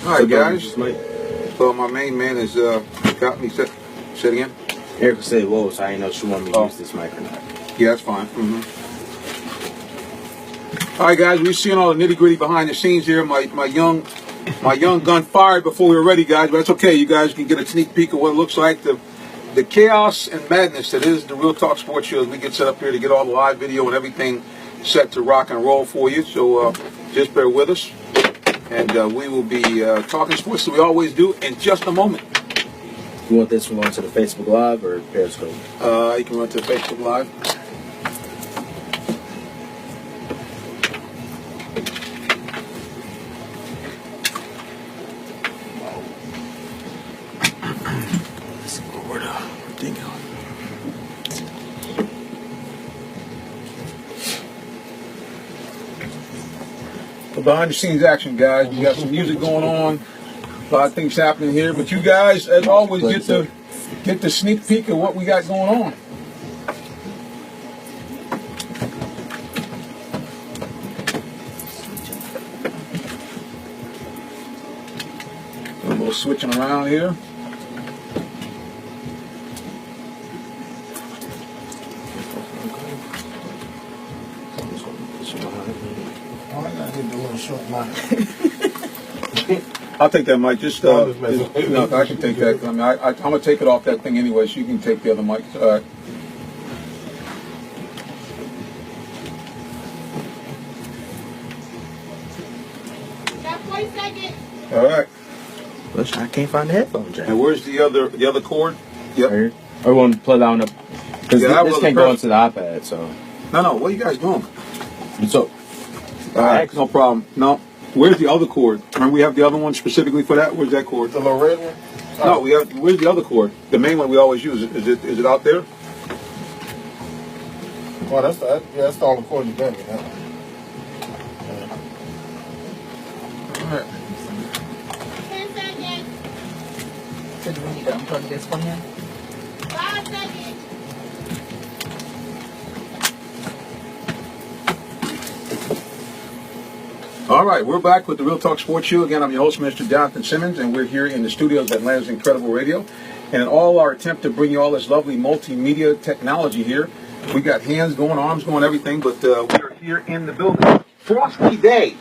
All right, guys. So my main man has got me set. Say it again. Erica said, "Whoa!" So I didn't know if she wanted me to use this mic or not. Yeah, that's fine. All right, guys. We're seeing all the nitty gritty behind the scenes here. My young gun fired before we were ready, guys. But that's okay. You guys can get a sneak peek of what it looks like. The chaos and madness that is the Real Talk Sports Show as we get set up here to get all the live video and everything set to rock and roll for you. So just bear with us. And we will be talking sports as we always do in just a moment. You want this one going to the Facebook Live or Periscope? You can run to the Facebook Live. Let's see where the thing goes. Behind the scenes action, guys. We got some music going on, a lot of things happening here. But you guys, as always, get the sneak peek of what we got going on. A little switching around here. I'll take that mic. Just no, I can take that. I mean, I'm gonna take it off that thing anyway, so you can take the other mic. All right. Got 40 seconds. All right. Listen, I can't find the headphone jack. And where's the other cord? Yep. Right here. Or we want to plug that one up because this can't go into the iPad. So no. What are you guys doing? What's up? All right, no problem. No. Where's the other cord? Remember, we have the other one specifically for that. Where's that cord? The little red one? No, we have. Where's the other cord? The main one we always use. Is it out there? Well, that's the only cord you got me. Huh? All right. 10 seconds. So do we need to unplug this one here? 5 seconds. All right, we're back with the Real Talk Sports Show. Again, I'm your host, Mr. Jonathan Simmons, and we're here in the studios at Atlanta's Incredible Radio. And in all our attempt to bring you all this lovely multimedia technology here, we got hands going, arms going, everything, but we are here in the building. Frosty day.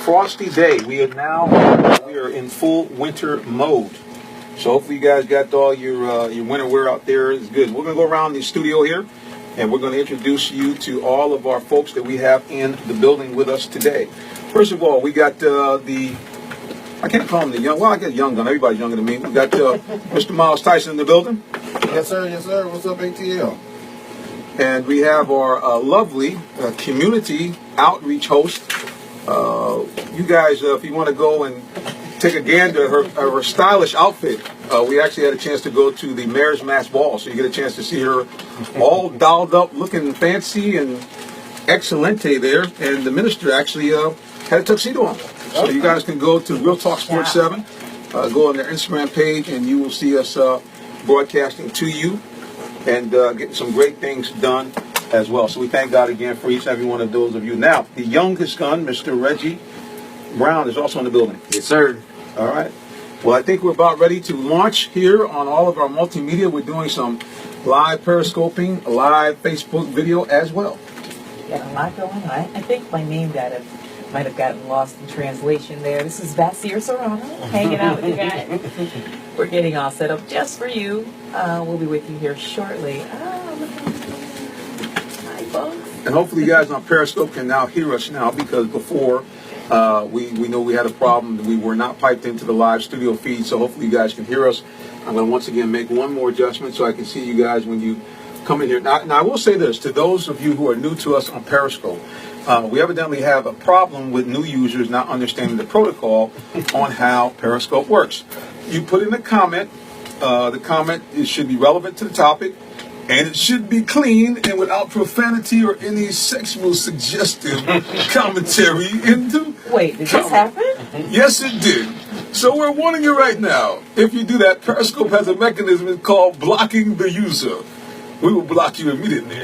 Frosty day. We are in full winter mode. So hopefully you guys got all your winter wear out there. It's good. We're going to go around the studio here, and we're going to introduce you to all of our folks that we have in the building with us today. First of all, we got I can't call him the young, well, I guess young gun. Everybody's younger than me. We got Mr. Miles Tyson in the building. Yes, sir. Yes, sir. What's up, ATL? And we have our lovely community outreach host. You guys, if you want to go and take a gander at her stylish outfit, we actually had a chance to go to the Mayor's Mass Ball, so you get a chance to see her all dolled up, looking fancy and excelente there. And the minister actually had a tuxedo on. So you guys can go to Real Talk Sports 7, go on their Instagram page, and you will see us broadcasting to you and getting some great things done as well. So we thank God again for each and every one of those of you. Now, the youngest gun, Mr. Reggie Brown, is also in the building. Yes, sir. All right. Well, I think we're about ready to launch here on all of our multimedia. We're doing some live periscoping, live Facebook video as well. Got a lot going on. I think my name might have gotten lost in translation there. This is Vasir Serrano hanging out with you guys. We're getting all set up just for you. We'll be with you here shortly. Hi, folks. And hopefully you guys on Periscope can now hear us now, because before we know we had a problem. We were not piped into the live studio feed, so hopefully you guys can hear us. I'm going to once again make one more adjustment so I can see you guys when you come in here. Now I will say this to those of you who are new to us on Periscope. We evidently have a problem with new users not understanding the protocol on how Periscope works. You put in a comment. The comment should be relevant to the topic, and it should be clean and without profanity or any sexual suggestive commentary in the Wait, did this happen? Yes, it did. So we're warning you right now. If you do that, Periscope has a mechanism called blocking the user. We will block you immediately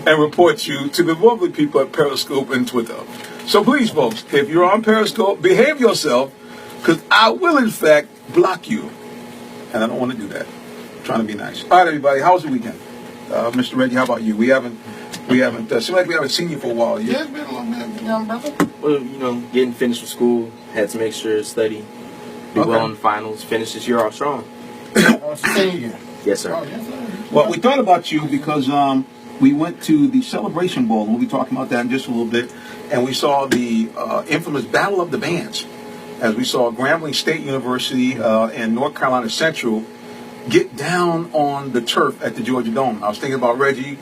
and report you to the lovely people at Periscope and Twitter. So please, folks, if you're on Periscope, behave yourself because I will, in fact, block you. And I don't want to do that. I'm trying to be nice. All right, everybody. How was the weekend? Mr. Reggie, how about you? We haven't, seems like we haven't seen you for a while. Yeah, it's been a little bit, young brother. Well, getting finished with school, had some extra study, do well in the finals, finish this year off strong. Senior. Yes, sir. Oh, yes, sir. Well, we thought about you because we went to the Celebration Bowl, and we'll be talking about that in just a little bit, and we saw the infamous Battle of the Bands, as we saw Grambling State University and North Carolina Central get down on the turf at the Georgia Dome. I was thinking about Reggie.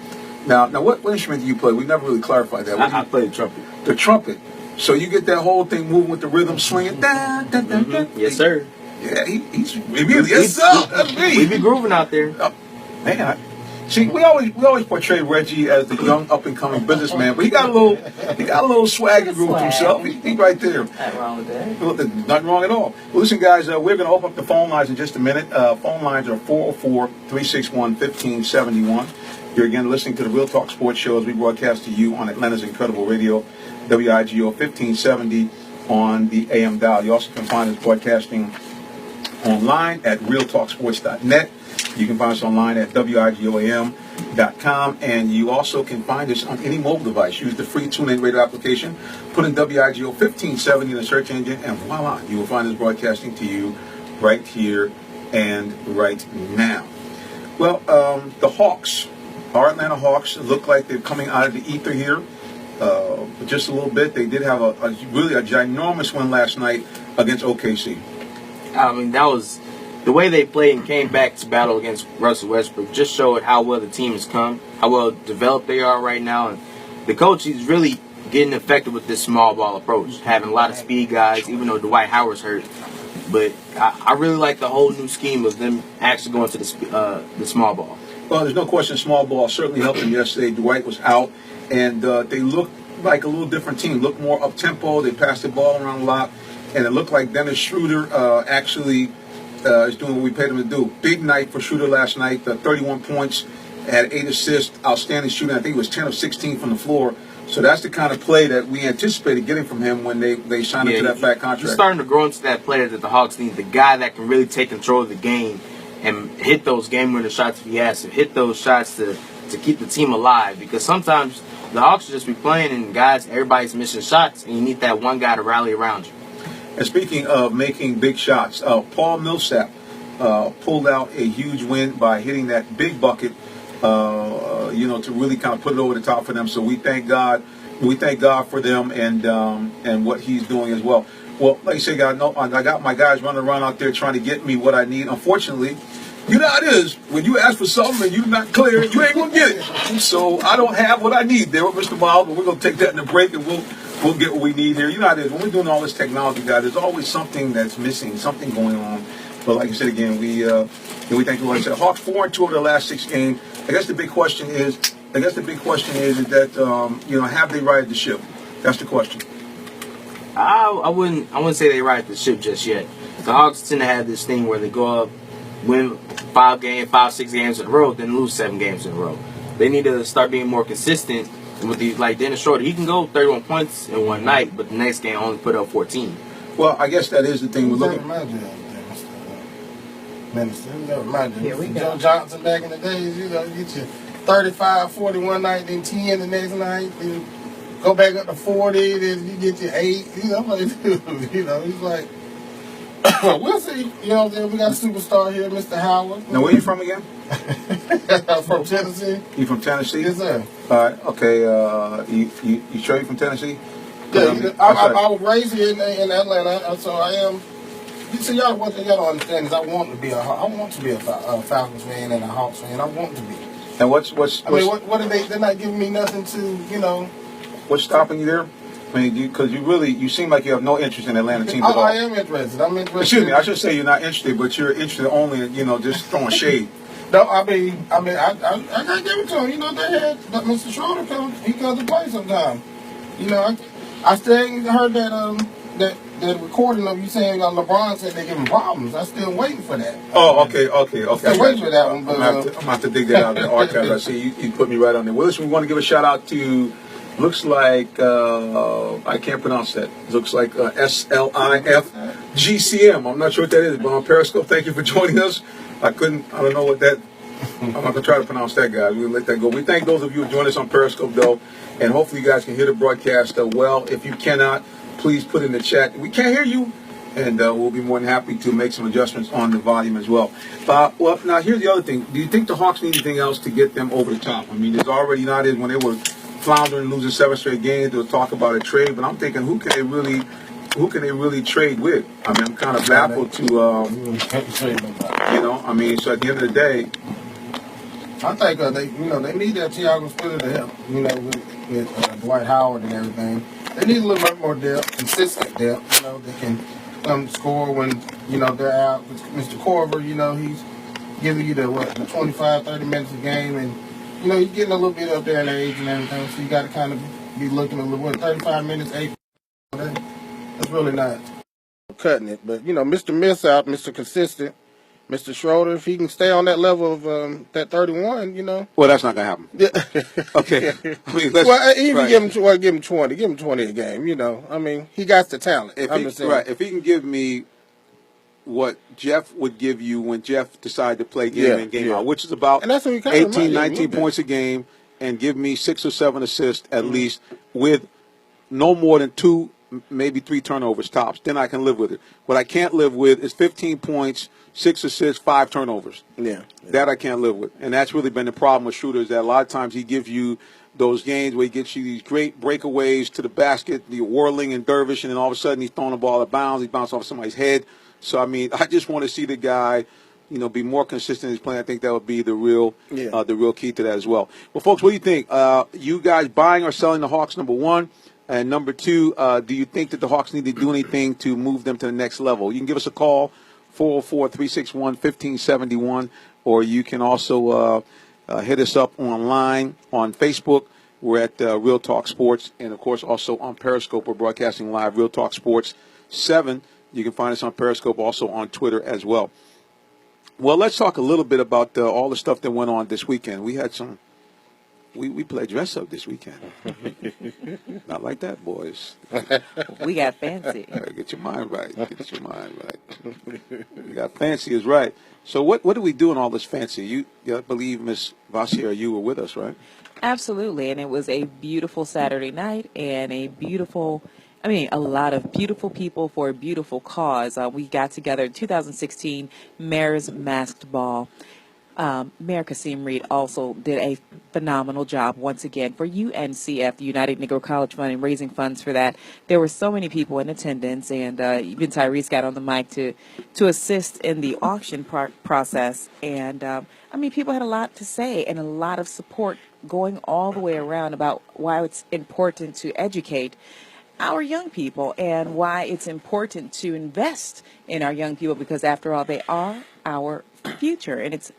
Now, what instrument do you play? We never really clarified that. I played the trumpet. The trumpet. So you get that whole thing moving with the rhythm, swinging. Dun, dun, dun, dun. Yes, sir. Yeah, he's yes, sir. That's me. We be grooving out there. Man, see, we always portray Reggie as the young up and coming businessman, but he got a little swagger group with himself. He right there. Nothing wrong with that. Well, there's nothing wrong at all. Well, listen, guys, we're going to open up the phone lines in just a minute. Phone lines are 404-361-1571. You're again listening to the Real Talk Sports Show as we broadcast to you on Atlanta's Incredible Radio, WIGO 1570 on the AM dial. You also can find us broadcasting online at realtalksports.net. You can find us online at WIGOAM.com, and you also can find us on any mobile device. Use the free TuneIn Radio application, put in WIGO 1570 in the search engine, and voila, you will find us broadcasting to you right here and right now. Well, the Hawks, our Atlanta Hawks, look like they're coming out of the ether here just a little bit. They did have a really ginormous win last night against OKC. I mean, that was the way they played and came back to battle against Russell Westbrook. Just showed how well the team has come, how well developed they are right now, and the coach is really getting effective with this small ball approach, having a lot of speed guys, even though Dwight Howard's hurt. But I really like the whole new scheme of them actually going to the small ball. Well, there's no question small ball certainly helped them yesterday. Dwight was out, and they looked like a little different team. Looked more up-tempo. They passed the ball around a lot, and it looked like Dennis Schroeder actually is doing what we paid him to do. Big night for Schroeder last night, 31 points, had 8 assists, outstanding shooting. I think it was 10 of 16 from the floor. So that's the kind of play that we anticipated getting from him when they signed him to that fat contract. He's starting to grow into that player that the Hawks need, the guy that can really take control of the game and hit those game-winner shots if he has to, hit those shots to keep the team alive. Because sometimes the Hawks will just be playing and everybody's missing shots, and you need that one guy to rally around you. And speaking of making big shots, Paul Millsap pulled out a huge win by hitting that big bucket, to really kind of put it over the top for them. So we thank God. We thank God for them and what he's doing as well. Well, like you say, I got my guys running around out there trying to get me what I need. Unfortunately, you know how it is. When you ask for something and you're not clear, you ain't going to get it. So I don't have what I need there with Mr. Miles, but we're going to take that in the break and we'll get what we need here. You know how it is. When we're doing all this technology, guys, there's always something that's missing, something going on. But like you said again, we thank you. Like I said, Hawks 4-2 over the last 6 games. I guess the big question is that have they righted the ship? That's the question. I wouldn't say they ride the ship just yet. The Hawks tend to have this thing where they go up, win 5, 6 games in a row, then lose 7 games in a row. They need to start being more consistent with these. Like Dennis Schroeder, he can go 31 points in one night, but the next game only put up 14. Well, I guess that is the thing we're looking. Minister, Here we go. Joe Johnson back in the days, you get your 35, 40 one night, then 10 the next night, then go back up to 40, then you get your 8. I'm like, dude, he's like, we'll see. You know what I'm saying? We got a superstar here, Mr. Howard. Now, where you from again? From Tennessee. You from Tennessee? Yes, sir. All right. Okay. You sure you from Tennessee? Yeah, I was raised here in Atlanta, so I am. So y'all, what y'all don't understand is I want to be a Falcons fan and a Hawks fan. I want to be. And what's what are they? They're not giving me nothing to, What's stopping you there? I mean, because you seem like you have no interest in Atlanta teams at all. I am interested. I'm interested. Excuse me, I should say you're not interested, but you're interested only in, just throwing shade. No, I gotta give it to him. They had Mr. Schroeder he comes to play sometime. I still heard that recording of you saying LeBron said they give him problems. I'm still waiting for that. Oh, okay. Still waiting for that one. I'm going to have to dig that out in the archives. I see you put me right on there. Well, listen, we want to give a shout out to Looks like I can't pronounce that. Looks like SLIFGCM. I'm not sure what that is, but on Periscope, thank you for joining us. I don't know what that. I'm not gonna try to pronounce that, guys. We'll let that go. We thank those of you who joined us on Periscope, though, and hopefully you guys can hear the broadcast well. If you cannot, please put in the chat. We can't hear you, and we'll be more than happy to make some adjustments on the volume as well. Well, now here's the other thing. Do you think the Hawks need anything else to get them over the top? I mean, there's already not is when they were floundering, losing 7 straight games. There was talk about a trade, but I'm thinking, who can they really trade with? I mean, I'm kind of baffled to, so at the end of the day, I think they need that Thiago Splitter to help. With Dwight Howard and everything, they need a little bit more depth, consistent depth. They can score when they're out. With Mr. Corver, he's giving you the 25, 30 minutes a game, and you're getting a little bit up there in age and everything. So you got to kind of be looking a little 35 minutes, 8. That's really not cutting it. But Mr. Miss out, Mr. Consistent. Mr. Schroeder, if he can stay on that level of that 31, Well, that's not gonna happen. Yeah. Okay. I mean, give him 20. Give him 20 a game. I mean, he got the talent. If he can give me what Jeff would give you when Jeff decided to play game in, game out, which is about and that's what 18, 19 points a game, and give me 6 or 7 assists at least with no more than 2, maybe 3 turnovers tops, then I can live with it. What I can't live with is 15 points, 6 assists, 5 turnovers. Yeah. That I can't live with. And that's really been the problem with Schroeder, is that a lot of times he gives you those games where he gets you these great breakaways to the basket, the whirling and dervish, and then all of a sudden he's throwing the ball out of bounds, he bounced off somebody's head. So, I mean, I just want to see the guy, be more consistent in his playing. I think that would be the real key to that as well. Well, folks, what do you think? You guys buying or selling the Hawks, number one? And number two, do you think that the Hawks need to do anything to move them to the next level? You can give us a call, 404-361-1571, or you can also hit us up online on Facebook. We're at Real Talk Sports, and, of course, also on Periscope. We're broadcasting live, Real Talk Sports 7. You can find us on Periscope, also on Twitter as well. Well, let's talk a little bit about all the stuff that went on this weekend. We had some we played dress up this weekend. Not like that, boys. We got fancy. Get your mind right. We got fancy is right. So what do we do in all this fancy? I believe, Miss Vassier, you were with us, right? Absolutely, and it was a beautiful Saturday night and a lot of beautiful people for a beautiful cause. We got together in 2016 Mayor's Masked Ball. Mayor Kasim Reed also did a phenomenal job once again for UNCF, the United Negro College Fund, and raising funds for that. There were so many people in attendance, and even Tyrese got on the mic to assist in the auction process. And, people had a lot to say and a lot of support going all the way around about why it's important to educate our young people and why it's important to invest in our young people, because after all, they are our future, and it's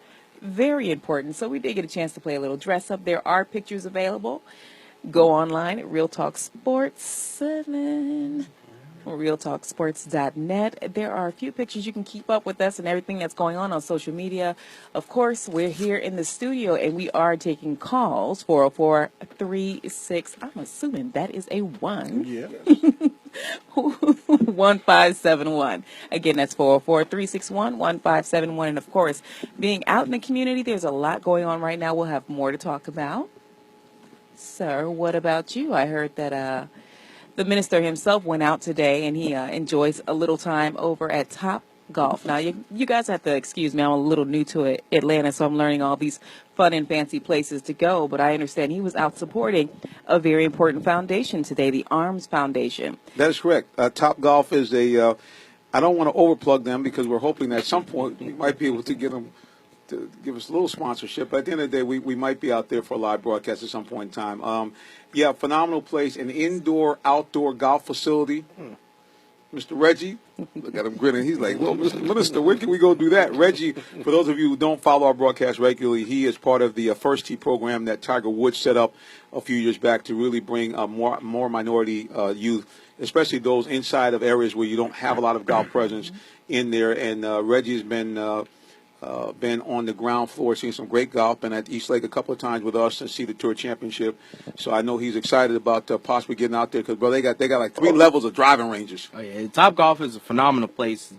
very important. So we did get a chance to play a little dress up. There are pictures available. Go online at Real Talk Sports 7 or realtalksports.net. There are a few pictures. You can keep up with us and everything that's going on social media. Of course, we're here in the studio and we are taking calls. 404-36. I'm assuming that is a 1. Yeah. 1571. Again, that's 404-361-1571. And of course, being out in the community, there's a lot going on right now. We'll have more to talk about. Sir, what about you? I heard that the minister himself went out today and he enjoys a little time over at Top Golf. Now, you guys have to excuse me. I'm a little new to Atlanta, so I'm learning all these fun and fancy places to go. But I understand he was out supporting a very important foundation today, the Arms Foundation. That is correct. Top Golf is I don't want to overplug them because we're hoping that at some point we might be able to get them to give us a little sponsorship. But at the end of the day, we might be out there for a live broadcast at some point in time. Phenomenal place, an indoor-outdoor golf facility. Mr. Reggie, look at him grinning. He's like, well, Mr. Minister, where can we go do that? Reggie, for those of you who don't follow our broadcast regularly, he is part of the First Tee program that Tiger Woods set up a few years back to really bring more minority youth, especially those inside of areas where you don't have a lot of golf presence in there. And Reggie has been been on the ground floor, seeing some great golf. Been at East Lake a couple of times with us to see the Tour Championship. So I know he's excited about possibly getting out there because, bro, they got like 3 levels of driving ranges. Oh yeah, Top Golf is a phenomenal place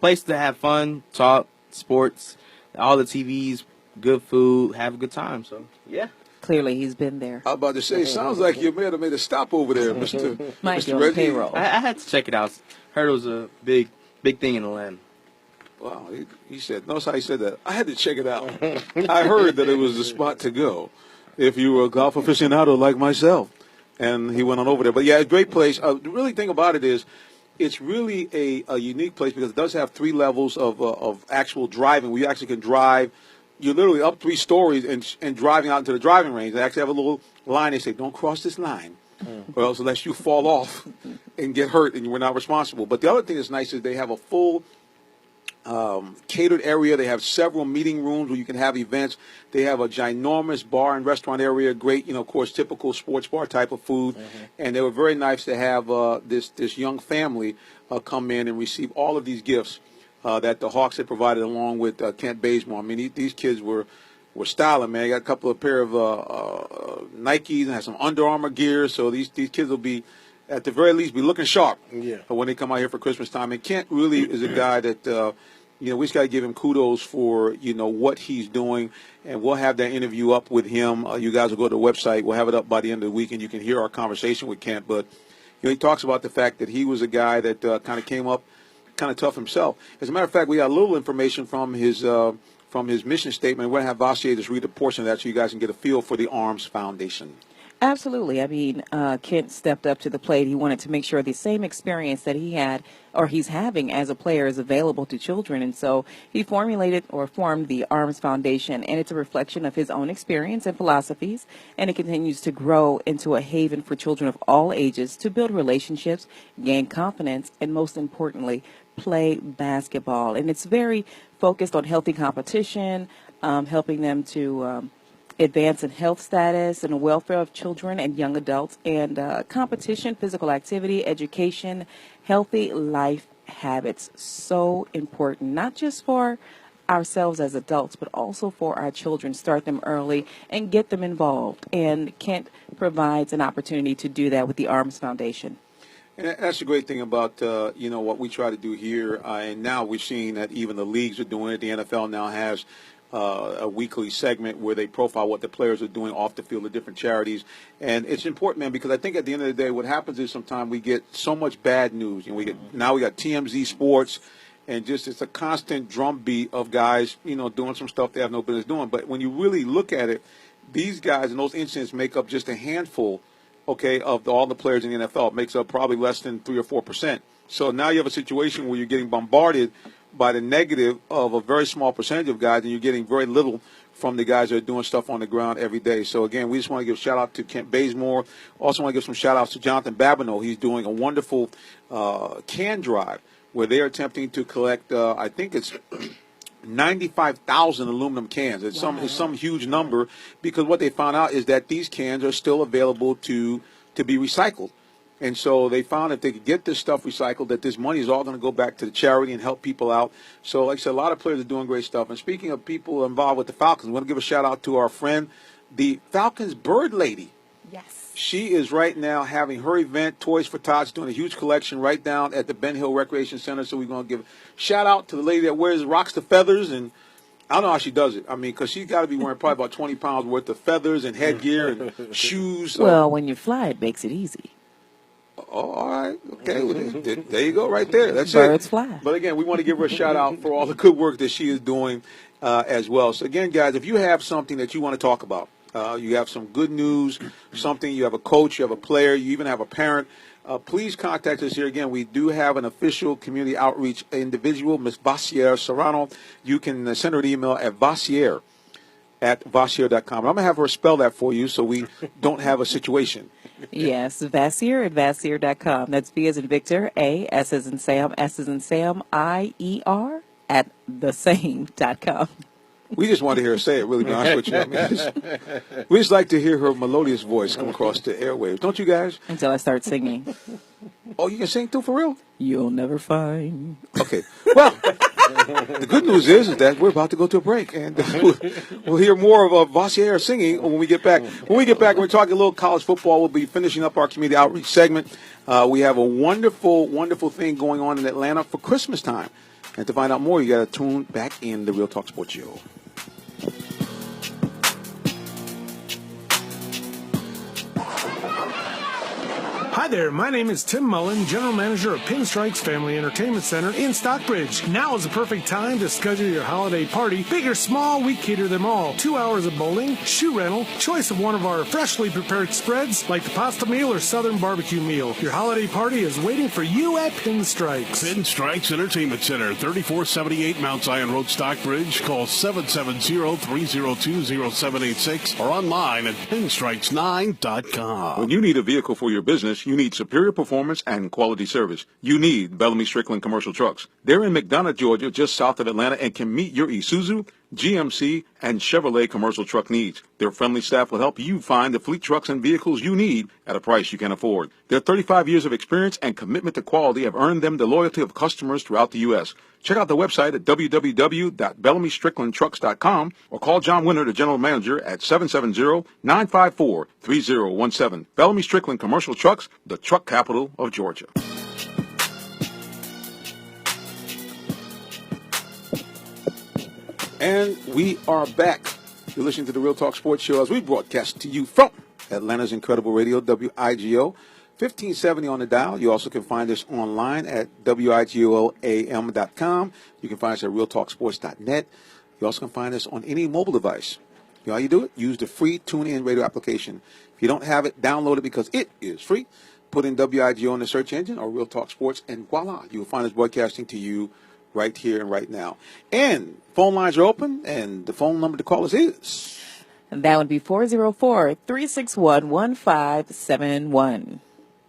to have fun, talk, sports, all the TVs, good food, have a good time. So yeah. Clearly, he's been there. I'm about to say, it sounds like you may have made a stop over there, Mr. Might be Mr. on the Reggie. payroll. I had to check it out. Heard it was a big thing in Atlanta. Wow, he said, notice how he said that. I had to check it out. I heard that it was the spot to go if you were a golf aficionado like myself. And he went on over there. But yeah, a great place. The really thing about it is it's really a unique place because it does have 3 levels of actual driving where you actually can drive. You're literally up 3 stories and driving out into the driving range. They actually have a little line. They say, don't cross this line. Or else unless you fall off and get hurt and we're not responsible. But the other thing that's nice is they have a full catered area. They have several meeting rooms where you can have events. They have a ginormous bar and restaurant area. Great, of course, typical sports bar type of food. And they were very nice to have this young family come in and receive all of these gifts that the Hawks had provided along with Kent Bazemore. I mean, these kids were styling, man. They got a couple of pair of Nikes and had some Under Armour gear. So these kids will be, at the very least, be looking sharp when they come out here for Christmas time. And Kent really is a guy that, we just got to give him kudos for, what he's doing. And we'll have that interview up with him. You guys will go to the website. We'll have it up by the end of the week, and you can hear our conversation with Kent. But he talks about the fact that he was a guy that kind of came up kind of tough himself. As a matter of fact, we got a little information from his mission statement. We're going to have Vassier just read a portion of that so you guys can get a feel for the ARMS Foundation. Absolutely. I mean, Kent stepped up to the plate. He wanted to make sure the same experience that he had or he's having as a player is available to children. And so he formed the ARMS Foundation, and it's a reflection of his own experience and philosophies. And it continues to grow into a haven for children of all ages to build relationships, gain confidence, and most importantly, play basketball. And it's very focused on healthy competition, helping them to advance in health status and the welfare of children and young adults, and competition, physical activity, education, healthy life habits. So important, not just for ourselves as adults, but also for our children. Start them early and get them involved. And Kent provides an opportunity to do that with the ARMS Foundation. And that's the great thing about, what we try to do here. And now we're seeing that even the leagues are doing it. The NFL now has a weekly segment where they profile what the players are doing off the field of different charities. And it's important, man, because I think at the end of the day, what happens is sometimes we get so much bad news. We got TMZ Sports, and just it's a constant drumbeat of guys, doing some stuff they have no business doing. But when you really look at it, these guys in those incidents make up just a handful, of all the players in the NFL. It makes up probably less than 3 or 4%. So now you have a situation where you're getting bombarded by the negative of a very small percentage of guys, and you're getting very little from the guys that are doing stuff on the ground every day. So, again, we just want to give a shout-out to Kent Bazemore. Also want to give some shout-outs to Jonathan Babineau. He's doing a wonderful can drive where they are attempting to collect, I think it's 95,000 aluminum cans. It's some huge number, because what they found out is that these cans are still available to be recycled. And so they found if they could get this stuff recycled, that this money is all going to go back to the charity and help people out. So, like I said, a lot of players are doing great stuff. And speaking of people involved with the Falcons, I want to give a shout-out to our friend, the Falcons Bird Lady. Yes. She is right now having her event, Toys for Tots, doing a huge collection right down at the Ben Hill Recreation Center. So we're going to give a shout-out to the lady that rocks the feathers. And I don't know how she does it. I mean, because she's got to be wearing probably about 20 pounds worth of feathers and headgear and shoes. Well, when you fly, it makes it easy. Oh, all right. Okay. Well, there you go right there. That's Birds it. fly. But, again, we want to give her a shout-out for all the good work that she is doing as well. So, again, guys, if you have something that you want to talk about, you have some good news, something, you have a coach, you have a player, you even have a parent, please contact us here. Again, we do have an official community outreach individual, Ms. Vassier Serrano. You can send her an email at vassier@vassier.com. I'm going to have her spell that for you so we don't have a situation. Yes, Vassier at Vassier.com. That's V as in Victor, A, S as in Sam, S as in Sam, I-E-R at thesame.com. We just want to hear her say it, really, be honest with you. I mean, we just like to hear her melodious voice come across the airwaves. Don't you guys? Until I start singing. Oh, you can sing too, for real? You'll never find. Okay. Well, The good news is that we're about to go to a break, and we'll hear more of Vassier singing when we get back. When we get back, we're talking a little college football. We'll be finishing up our community outreach segment. We have a wonderful, wonderful thing going on in Atlanta for Christmas time. And to find out more, you got to tune back in the Real Talk Sports Show. Hi there, my name is Tim Mullen, General Manager of Pinstripes Family Entertainment Center in Stockbridge. Now is the perfect time to schedule your holiday party. Big or small, we cater them all. 2 hours of bowling, shoe rental, choice of one of our freshly prepared spreads like the pasta meal or southern barbecue meal. Your holiday party is waiting for you at Pinstripes. Pinstripes Entertainment Center, 3478 Mount Zion Road, Stockbridge. Call 770-302-0786 or online at pinstripes9.com. When you need a vehicle for your business, you need superior performance and quality service. You need Bellamy Strickland Commercial Trucks. They're in McDonough, Georgia, just south of Atlanta, and can meet your Isuzu, GMC, and Chevrolet commercial truck needs. Their friendly staff will help you find the fleet trucks and vehicles you need at a price you can afford. Their 35 years of experience and commitment to quality have earned them the loyalty of customers throughout the U.S. Check out the website at www.bellamystricklandtrucks.com or call John Winter, the general manager, at 770-954-3017. Bellamy Strickland Commercial Trucks, the truck capital of Georgia. And we are back. You're listening to the Real Talk Sports Show as we broadcast to you from Atlanta's Incredible Radio, WIGO, 1570 on the dial. You also can find us online at WIGOAM.com. You can find us at RealTalkSports.net. You also can find us on any mobile device. You know how you do it? Use the free TuneIn radio application. If you don't have it, download it because it is free. Put in WIGO in the search engine or Real Talk Sports, and voila, you will find us broadcasting to you right here and right now. And phone lines are open, and the phone number to call us is? And that would be 404-361-1571.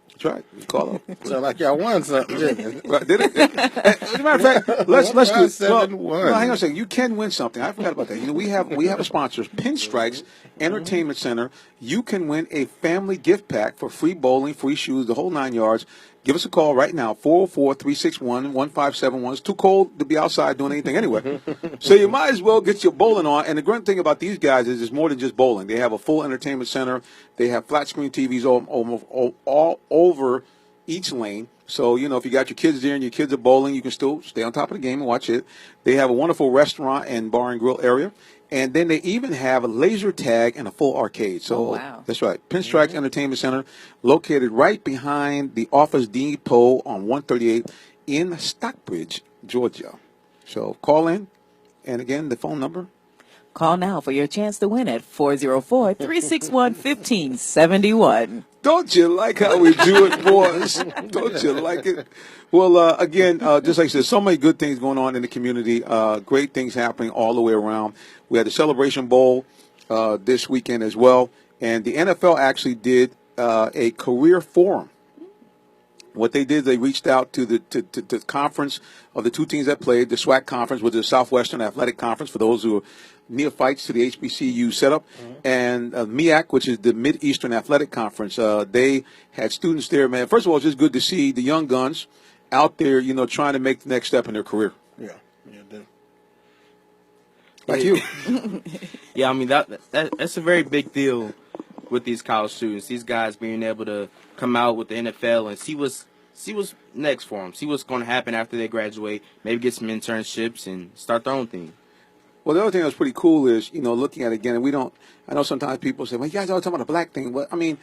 That's right. You call up. Sound like y'all won something, didn't it? Right, did it? As a matter of fact, let's do it. 7-1. Well, hang on a second. You can win something. I forgot about that. You know, we have a sponsor, Pinstripes Entertainment Center. You can win a family gift pack for free bowling, free shoes, the whole 9 yards. Give us a call right now, 404-361-1571. It's too cold to be outside doing anything anyway. So you might as well get your bowling on. And the great thing about these guys is it's more than just bowling. They have a full entertainment center. They have flat screen TVs all over each lane. So, you know, if you got your kids there and your kids are bowling, you can still stay on top of the game and watch it. They have a wonderful restaurant and bar and grill area. And then they even have a laser tag and a full arcade. So wow. That's right. Pinstripes Entertainment Center, located right behind the Office Depot on 138 in Stockbridge, Georgia. So call in. And again, the phone number. Call now for your chance to win at 404-361-1571. Don't you like how we do it, boys? Don't you like it? Well, again, just like I said, so many good things going on in the community. Great things happening all the way around. We had the Celebration Bowl this weekend as well. And the NFL actually did a career forum. What they did, they reached out to the conference of the two teams that played, the SWAC conference, which is the Southwestern Athletic Conference, for those who are neophytes to the HBCU setup, and MEAC, which is the Mid-Eastern Athletic Conference. They had students there, man. First of all, it's just good to see the young guns out there, you know, trying to make the next step in their career. Yeah, dude. Like you. Yeah, I mean, that's a very big deal with these college students. These guys being able to come out with the NFL and see what's next for them, see what's going to happen after they graduate, maybe get some internships and start their own thing. Well, the other thing that's pretty cool is, you know, looking at it again, and I know sometimes people say, well, you guys always talking about the black thing. But, I mean,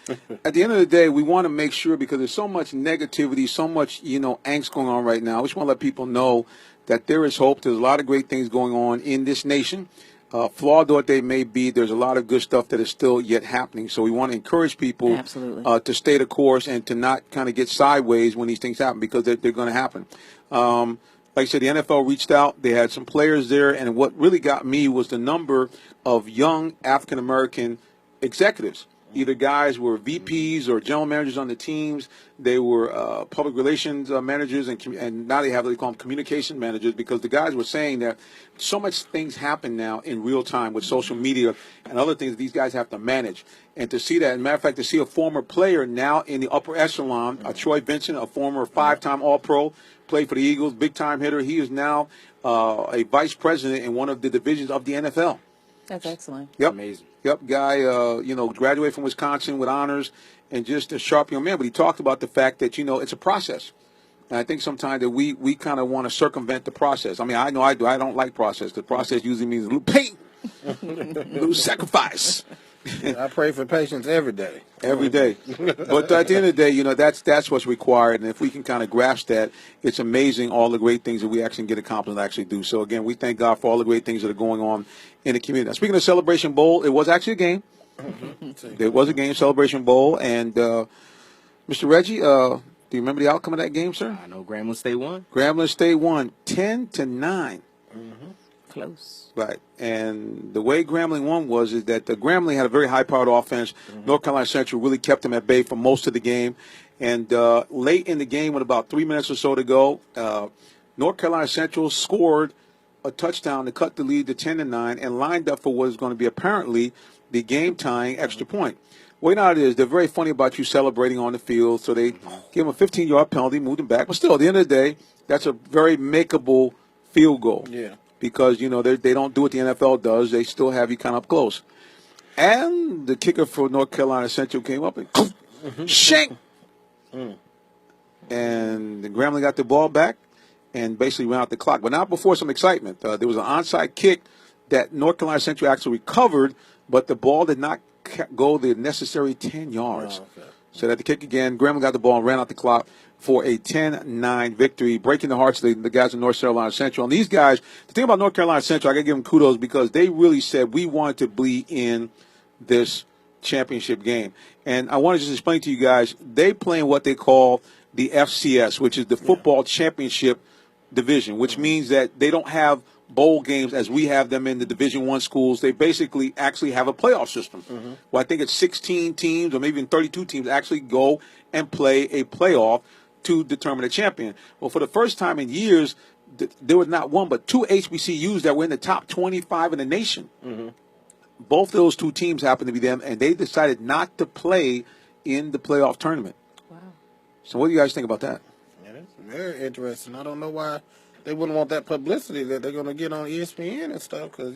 at the end of the day, we want to make sure, because there's so much negativity, so much, you know, angst going on right now. We just want to let people know that there is hope. There's a lot of great things going on in this nation. Flawed though they may be, there's a lot of good stuff that is still yet happening. So we want to encourage people to stay the course and to not kind of get sideways when these things happen, because they're going to happen. Like I said, the NFL reached out. They had some players there, and what really got me was the number of young African-American executives Either guys were VPs or general managers on the teams. They were public relations managers, and now they call them communication managers, because the guys were saying that so much things happen now in real time with social media and other things that these guys have to manage. And to see that, as a matter of fact, to see a former player now in the upper echelon, Troy Vincent, a former 5-time All-Pro, played for the Eagles, big-time hitter. He is now a vice president in one of the divisions of the NFL. That's excellent. Yep. Amazing. Yep, guy, graduated from Wisconsin with honors and just a sharp young man. But he talked about the fact that, it's a process. And I think sometimes that we kind of want to circumvent the process. I mean, I know I do. I don't like process. The process usually means a little pain, a little sacrifice. I pray for patience every day. Every day. But at the end of the day, that's what's required. And if we can kind of grasp that, it's amazing all the great things that we actually get accomplished and actually do. So, again, we thank God for all the great things that are going on in the community. Now, speaking of Celebration Bowl, it was actually a game. There was a game, Celebration Bowl. And, Mr. Reggie, do you remember the outcome of that game, sir? I know Grambling State won. Grambling State won 10-9. Close. Right, and the way Grambling won is that the Grambling had a very high-powered offense. North Carolina Central really kept them at bay for most of the game. And late in the game, with about 3 minutes or so to go, North Carolina Central scored a touchdown to cut the lead to 10-9 and lined up for what is going to be apparently the game-tying extra point. Well, you know how it is. They're very funny about you celebrating on the field, so they give him a 15-yard penalty, moved him back. But still, at the end of the day, that's a very makeable field goal. Yeah. Because, they don't do what the NFL does. They still have you kind of up close. And the kicker for North Carolina Central came up and shank. And the Grambling got the ball back and basically ran out the clock. But not before some excitement. There was an onside kick that North Carolina Central actually recovered, but the ball did not go the necessary 10 yards. Oh, okay. So they had to kick again. Grambling got the ball and ran out the clock for a 10-9 victory, breaking the hearts of the guys in North Carolina Central. And these guys, the thing about North Carolina Central, I got to give them kudos because they really said we wanted to be in this championship game. And I want to just explain to you guys, they play in what they call the FCS, which is the Football Championship Division, which means that they don't have bowl games as we have them in the Division I schools. They basically actually have a playoff system. Well, I think it's 16 teams or maybe even 32 teams actually go and play a playoff to determine a champion. Well, for the first time in years, there was not one but two HBCUs that were in the top 25 in the nation. Both those two teams happened to be them, and they decided not to play in the playoff tournament. Wow. So what do you guys think about that? Yeah, that's very interesting. I don't know why they wouldn't want that publicity that they're going to get on ESPN and stuff, because,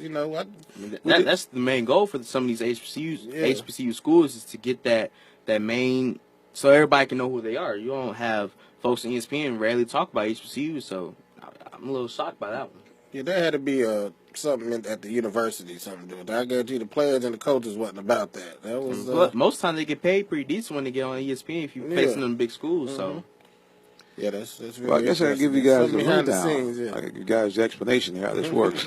that's the main goal for some of these HBCU schools is to get that main, so everybody can know who they are. You don't have folks in ESPN rarely talk about HBCUs, so I'm a little shocked by that one. Yeah, there had to be something at the university, something to do with that. I guarantee the players and the coaches wasn't about that. That was But most times they get paid pretty decent when they get on ESPN if you're facing them big schools. So yeah, that's really well, I guess I can give you guys a behind the rundown. scenes. I can give you guys the explanation here how this works.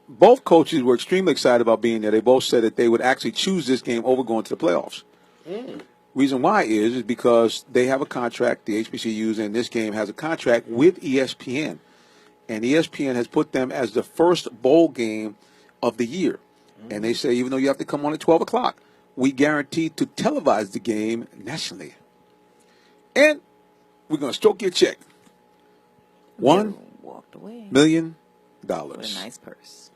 Both coaches were extremely excited about being there. They both said that they would actually choose this game over going to the playoffs. Reason why is because they have a contract, the HBCUs, and this game has a contract with ESPN. And ESPN has put them as the first bowl game of the year. And they say, even though you have to come on at 12 o'clock, we guarantee to televise the game nationally. And we're going to stroke your check. Walked away $1 million. with a nice purse.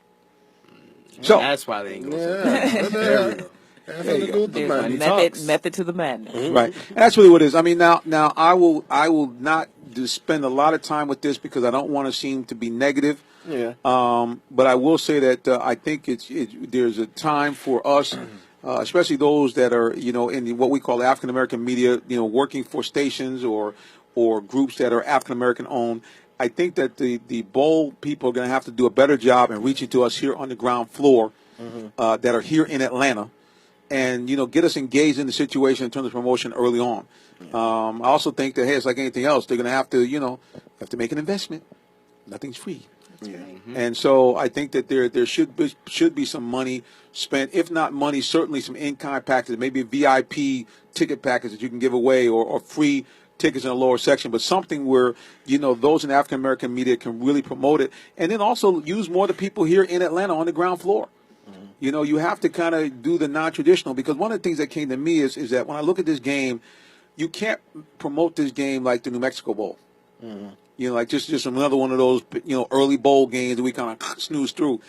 So that's why they ain't go. There you go. There's Money a talks. method to the madness. Right. And that's really what it is. I mean, now I will not just spend a lot of time with this because I don't want to seem to be negative. Yeah. But I will say that I think there's a time for us, especially those that are in what we call African American media, working for stations or groups that are African American owned. I think that the bowl people are going to have to do a better job in reaching to us here on the ground floor that are here in Atlanta. And, get us engaged in the situation in terms of promotion early on. I also think that, hey, it's like anything else. They're going to have to make an investment. Nothing's free. Yeah. And so I think that there should be some money spent. If not money, certainly some in-kind packages, maybe a VIP ticket package that you can give away or free tickets in the lower section, but something where, those in African-American media can really promote it. And then also use more of the people here in Atlanta on the ground floor. You have to kind of do the non-traditional, because one of the things that came to me is that when I look at this game, you can't promote this game like the New Mexico Bowl. Like just another one of those, early bowl games that we kind of snooze through.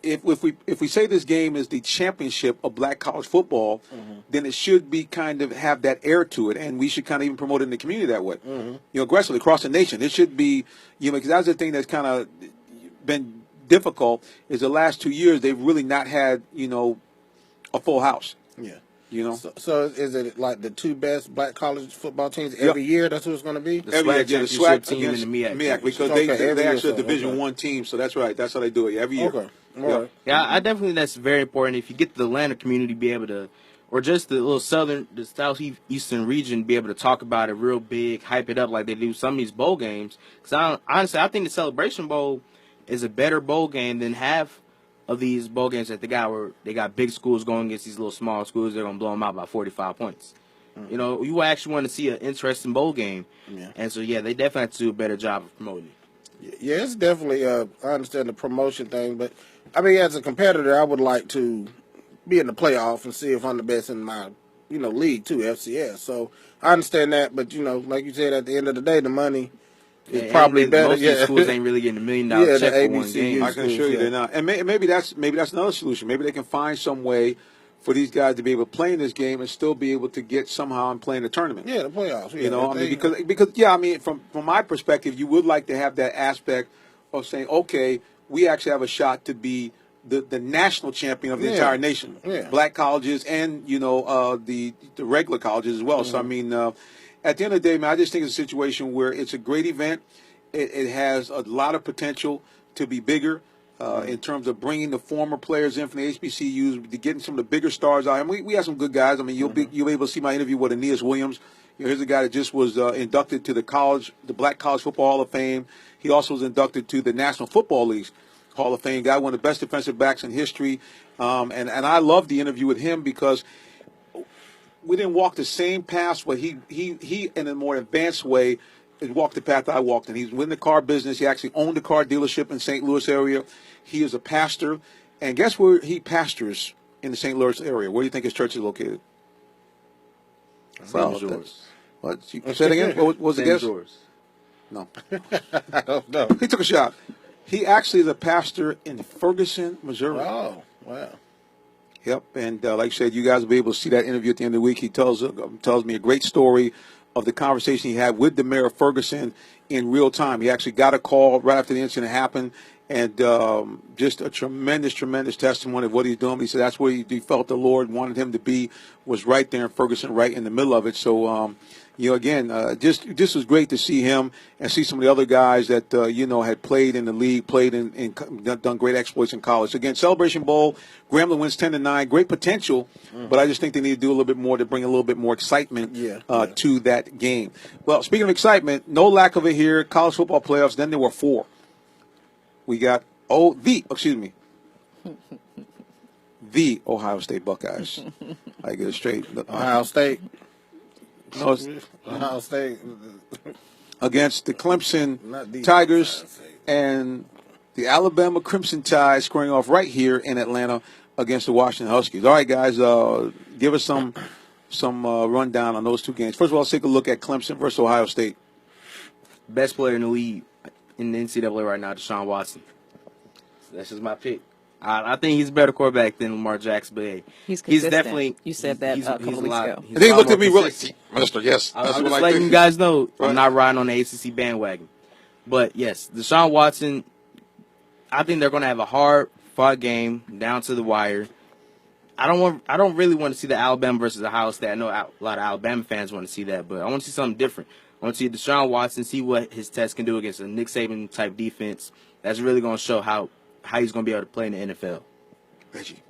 If we say this game is the championship of black college football, then it should be kind of have that air to it, and we should kind of even promote it in the community that way. Aggressively across the nation. It should be, because that's the thing that's kind of been difficult, is the last 2 years they've really not had, a full house. Yeah. So is it like the two best black college football teams every year? That's what it's going to be? The SWAC championship team and the MEAC. Because they actually a Division I team, so that's right. That's how they do it every year. Okay. All right. Yeah, I definitely think that's very important. If you get the Atlanta community be able to, or just the little the southeastern region, be able to talk about it real big, hype it up like they do some of these bowl games. Because honestly, I think the Celebration Bowl is a better bowl game than half of these bowl games that they got, where they got big schools going against these little small schools. They're going to blow them out by 45 points. You actually want to see an interesting bowl game. Yeah. And so, they definitely have to do a better job of promoting it. Yeah, it's definitely, I understand the promotion thing, but, I mean, as a competitor, I would like to be in the playoff and see if I'm the best in my, league, too, FCS. So, I understand that, but, like you said, at the end of the day, the money is probably better. Most of these schools ain't really getting $1 million check for one game. I can assure you they're not. And maybe that's another solution. Maybe they can find some way for these guys to be able to play in this game and still be able to get somehow and play in the tournament. Yeah, the playoffs. Yeah, because from my perspective, you would like to have that aspect of saying, okay, we actually have a shot to be the national champion of the entire nation. Yeah. Black colleges and the regular colleges as well. So I mean, at the end of the day, man, I just think it's a situation where it's a great event. It has a lot of potential to be bigger. In terms of bringing the former players in from the HBCUs, to getting some of the bigger stars out. I mean, we have some good guys. I mean, you'll be able to see my interview with Aeneas Williams. Here's a guy that just was inducted to the Black College Football Hall of Fame. He also was inducted to the National Football League's Hall of Fame. Guy, one of the best defensive backs in history. And I loved the interview with him because we didn't walk the same path, but he in a more advanced way walked the path I walked in. He's in the car business. He actually owned a car dealership in St. Louis area. He is a pastor. And guess where he pastors in the St. Louis area? Where do you think his church is located? St. George. What? You say it again? What was the guess? George. No. I don't know. He took a shot. He actually is a pastor in Ferguson, Missouri. Oh, wow. Yep. And like I said, you guys will be able to see that interview at the end of the week. He tells me a great story of the conversation he had with the mayor of Ferguson in real time. He actually got a call right after the incident happened, and just a tremendous testimony of what he's doing. He said that's where he felt the Lord wanted him to be, was right there in Ferguson, right in the middle of it. So, again, just was great to see him and see some of the other guys that, had played in the league, played in done great exploits in college. Again, Celebration Bowl, Grambling wins 10-9, great potential, but I just think they need to do a little bit more to bring a little bit more excitement to that game. Well, speaking of excitement, no lack of it here, college football playoffs, then there were 4. We got the Ohio State Buckeyes. I get it straight. Ohio State. No, Ohio State. Against the Clemson Tigers and the Alabama Crimson Tide squaring off right here in Atlanta against the Washington Huskies. All right, guys, give us some rundown on those two games. First of all, let's take a look at Clemson versus Ohio State. Best player in the league in the NCAA right now, Deshaun Watson. That's just my pick. I think he's a better quarterback than Lamar Jackson, but hey, he's definitely. You said that a couple weeks ago. And then he looked at me really, Mister, yes. I'm just letting you guys know I'm not riding on the ACC bandwagon. But yes, Deshaun Watson, I think they're going to have a hard-fought game down to the wire. I don't really want to see the Alabama versus Ohio State. I know a lot of Alabama fans want to see that, but I want to see something different. I want to see Deshaun Watson, see what his test can do against a Nick Saban-type defense. That's really going to show how he's going to be able to play in the NFL. Reggie.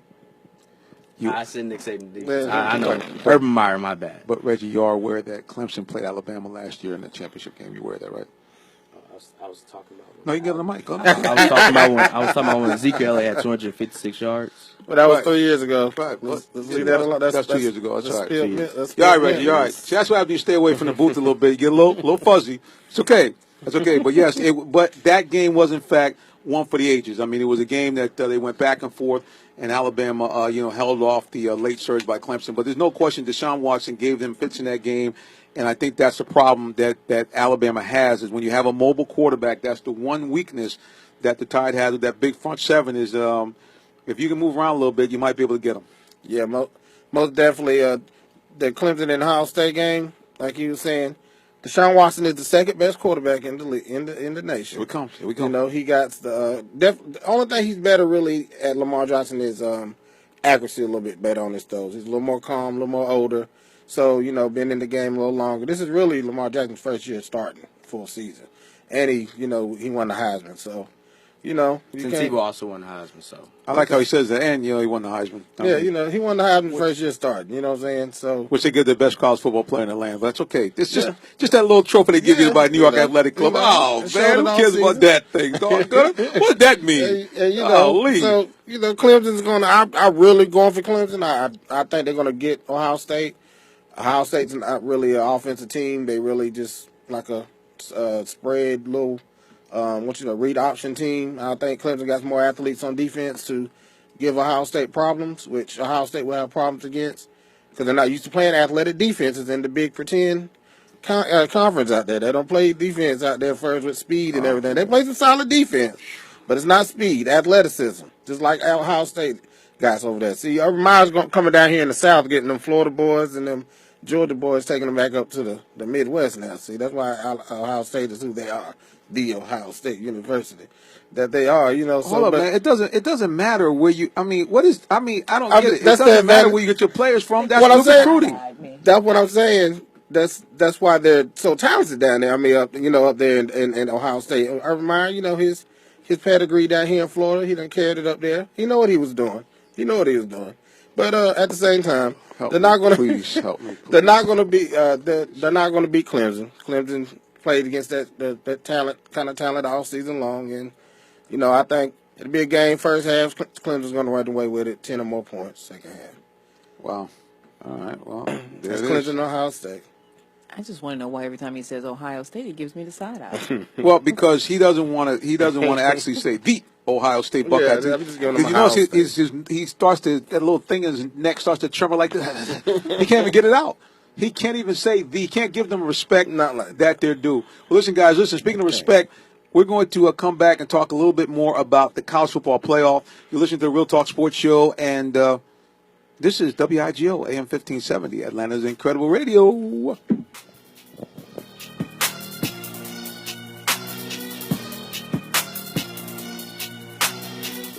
I said Nick Saban defense. I know. Urban Meyer, my bad. But, Reggie, you are aware that Clemson played Alabama last year in the championship game. You aware of that, right? I was talking about. No, you can get on the mic. Go I was talking about when Ezekiel had 256 yards. But that was 3 years ago. Right. Let's leave that alone. That's 2 years ago. That's all right. You're all right, Reggie. You're all right. See, that's why after you stay away from the booth a little bit, you get a little fuzzy. It's okay. That's okay. But yes, but that game was in fact one for the ages. I mean, it was a game that they went back and forth, and Alabama, held off the late surge by Clemson. But there's no question Deshaun Watson gave them fits in that game, and I think that's the problem that Alabama has is when you have a mobile quarterback. That's the one weakness that the Tide has with that big front seven is if you can move around a little bit, you might be able to get them. Yeah, most definitely. The Clemson and Ohio State game, like you were saying, Deshaun Watson is the second best quarterback in the nation. Here we come. He got the only thing he's better really at Lamar Johnson is accuracy a little bit better on his throws. He's a little more calm, a little more older. So been in the game a little longer. This is really Lamar Jackson's first year starting full season, and he won the Heisman. So. You Tebow also won the Heisman, so. I like how he says that, and, he won the Heisman. He won the Heisman first year starting, you know what I'm saying? So, which they give the best college football player in the land, but that's okay. It's just that little trophy they give you by New York Athletic Club. Man, who cares about that thing? What does that mean? So, Clemson's going to, I'm really going for Clemson. I think they're going to get Ohio State. Ohio State's not really an offensive team. They really just like a spread little read option team. I think Clemson got more athletes on defense to give Ohio State problems, which Ohio State will have problems against because they're not used to playing athletic defenses in the Big Pretend conference out there. They don't play defense out there first with speed and everything. They play some solid defense, but it's not speed, athleticism, just like Ohio State guys over there. See, Urban Meyer's coming down here in the South, getting them Florida boys and them Georgia boys, taking them back up to the Midwest now. See, that's why Ohio State is who they are. The Ohio State University that they are, So, hold up, man. It doesn't matter where you. I don't get it. It doesn't matter where you get your players from. That's what I'm saying. Recruiting. That's what I'm saying. That's why they're so talented down there. I mean, up there in Ohio State. Urban Meyer, his pedigree down here in Florida. He done carried it up there. He know what he was doing. But at the same time, they're not going to. Please help me. Please. They're not going to be. They're not going to beat Clemson. Clemson played against that kind of talent all season long, and I think it'll be a game first half. Clemson's going to run away with it, 10 or more points second half. Wow. All right. Well, that's Clemson, Ohio State. I just want to know why every time he says Ohio State, he gives me the side eye. Well, because he doesn't want to. He doesn't want to actually say the Ohio State Buckeyes. Yeah, I'm just giving him he starts to that little thing in his neck starts to tremor like this. He can't even get it out. He can't even say the. He can't give them respect that they're due. Well, listen, guys. Speaking of respect, we're going to come back and talk a little bit more about the college football playoff. You're listening to the Real Talk Sports Show, and this is WIGO AM 1570, Atlanta's Incredible Radio.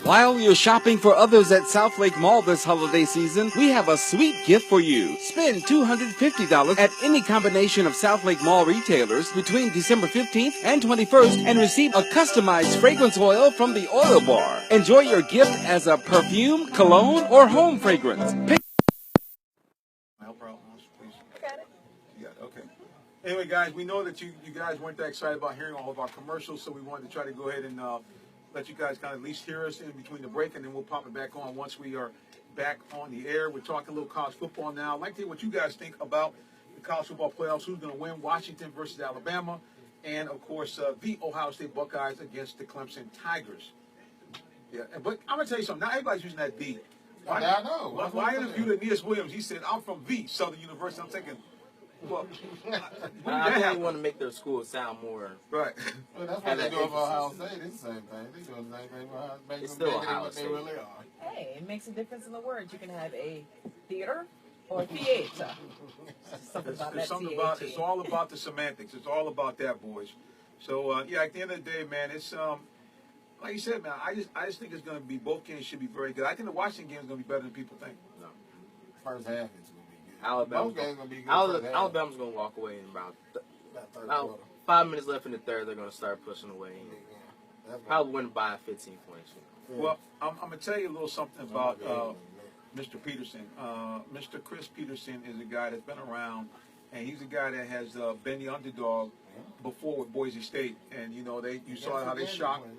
While you're shopping for others at Southlake Mall this holiday season, we have a sweet gift for you. Spend $250 at any combination of Southlake Mall retailers between December 15th and 21st and receive a customized fragrance oil from the Oil Bar. Enjoy your gift as a perfume, cologne, or home fragrance. Anyway, guys, we know that you guys weren't that excited about hearing all of our commercials, so we wanted to try to go ahead and let you guys kind of at least hear us in between the break, and then we'll pop it back on once we are back on the air. We're talking a little college football now. I'd like to hear what you guys think about the college football playoffs. Who's going to win? Washington versus Alabama, and of course the Ohio State Buckeyes against the Clemson Tigers. Yeah, but I'm going to tell you something. Not everybody's using that V. I know. When I interviewed Aeneas Williams, he said, "I'm from V, Southern University." I'm thinking, well, I think they want to make their school sound more. Right. Well, that's what they do for Ohio State. It's the same thing. They do the same thing for Ohio State. It's still Ohio State. They really are. Hey, it makes a difference in the words. You can have a theater or a theater. Something about that. It's all about the semantics. It's all about that, boys. So at the end of the day, man, it's like you said, man. I just think it's going to be both games should be very good. I think the Washington game is going to be better than people think. No. First half it's going to be good. Alabama's going to walk away in about 5 minutes left in the third. They're going to start pushing away. Probably win by 15 points. Well, I'm going to tell you a little something about Mr. Peterson. Mr. Chris Peterson is a guy that's been around, and he's a guy that has been the underdog before with Boise State. And, you saw how they shocked.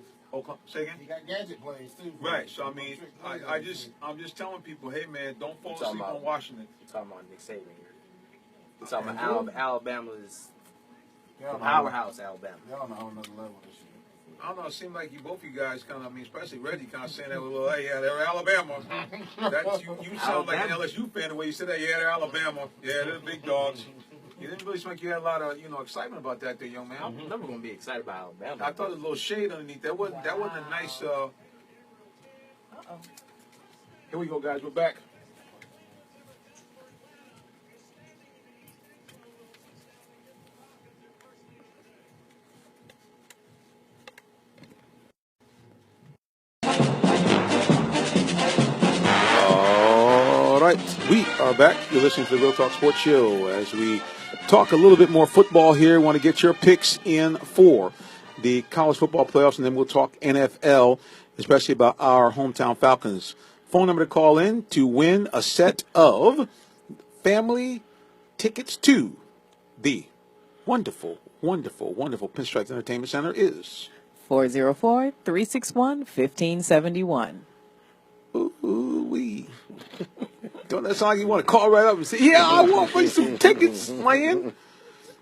Say again? He got gadget plays, too. Right. So, I mean, I'm just telling people, hey, man, don't fall asleep on Washington. You're talking about Nick Saban here. You're talking about Alabama's powerhouse, Alabama. Y'all on a whole nother level this year. I don't know. It seemed like both you guys kind of, especially Reggie, kind of saying that with a little, hey, yeah, they're Alabama. You sound like an LSU fan the way you said that. Yeah, they're Alabama. Yeah, they're the big dogs. You didn't really seem like you had a lot of, excitement about that there, young man. I'm never going to be excited about Alabama. I thought there was a little shade underneath. That wasn't a nice. Here we go, guys. We're back. All right, we are back. You're listening to the Real Talk Sports Show as we talk a little bit more football here. Want to get your picks in for the college football playoffs, and then we'll talk NFL, especially about our hometown Falcons. Phone number to call in to win a set of family tickets to the wonderful, wonderful, wonderful Pinstripes Entertainment Center is 404-361-1571. Ooh-wee. Don't that sound like you want to call right up and say, yeah, I want me some tickets, man?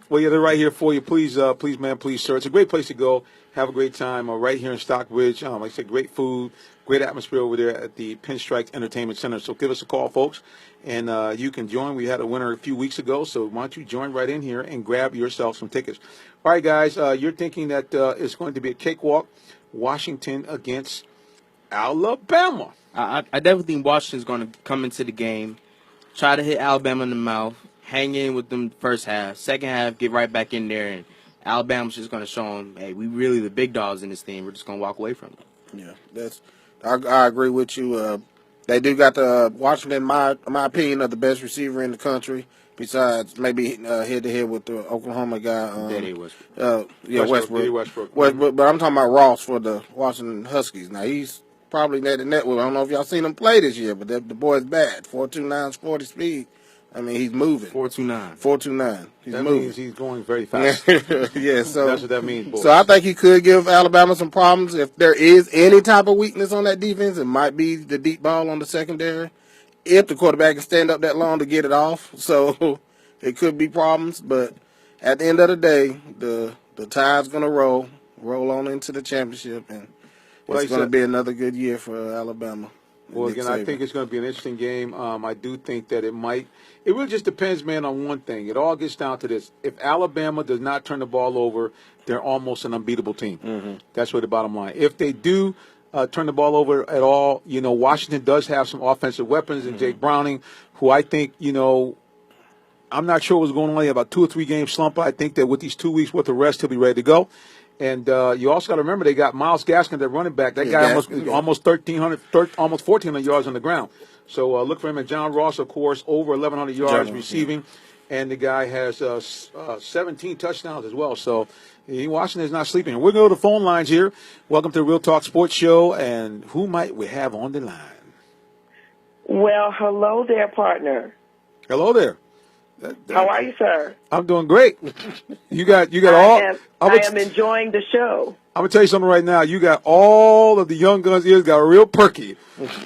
Well, yeah, they're right here for you. Please, please, man, please, sir. It's a great place to go. Have a great time right here in Stockbridge. Like I said, great food, great atmosphere over there at the Pinstripes Entertainment Center. So give us a call, folks, and you can join. We had a winner a few weeks ago, so why don't you join right in here and grab yourself some tickets. All right, guys, you're thinking that it's going to be a cakewalk, Washington against Alabama. I definitely think Washington's going to come into the game, try to hit Alabama in the mouth, hang in with them first half. Second half, get right back in there, and Alabama's just going to show them, hey, we really the big dogs in this thing. We're just going to walk away from it. Yeah, I agree with you. They do got Washington, in my opinion, are the best receiver in the country. Besides maybe head-to-head with the Oklahoma guy. Daddy Westbrook. Westbrook. But I'm talking about Ross for the Washington Huskies. Now, he's probably net to net with. I don't know if y'all seen him play this year, but the boy's bad. 4.29 40 speed. I mean, he's moving. 4.29. 4.29. He's that moving. Means he's going very fast. Yeah, so that's what that means, boys. So I think he could give Alabama some problems. If there is any type of weakness on that defense, it might be the deep ball on the secondary. If the quarterback can stand up that long to get it off, so it could be problems. But at the end of the day, the tide's going to roll on into the championship, and it's going to be another good year for Alabama. Well, again, I think it's going to be an interesting game. I do think that it might. It really just depends, man, on one thing. It all gets down to this. If Alabama does not turn the ball over, they're almost an unbeatable team. Mm-hmm. That's really the bottom line. If they do turn the ball over at all, Washington does have some offensive weapons in Jake Browning, who I think, I'm not sure what's going on. He had about 2 or 3 game slump. I think that with these 2 weeks worth of rest, he'll be ready to go. And you also got to remember they got Myles Gaskin, their running back. That guy almost 1,400 yards on the ground. So look for him. And John Ross, of course, over 1,100 yards receiving. Yeah. And the guy has 17 touchdowns as well. So Washington is not sleeping. We're going to go to the phone lines here. Welcome to the Real Talk Sports Show. And who might we have on the line? Well, hello there, partner. Hello there. How are you, sir? I'm doing great. You got all. I am enjoying the show. I'm gonna tell you something right now. You got all of the young guns' ears got real perky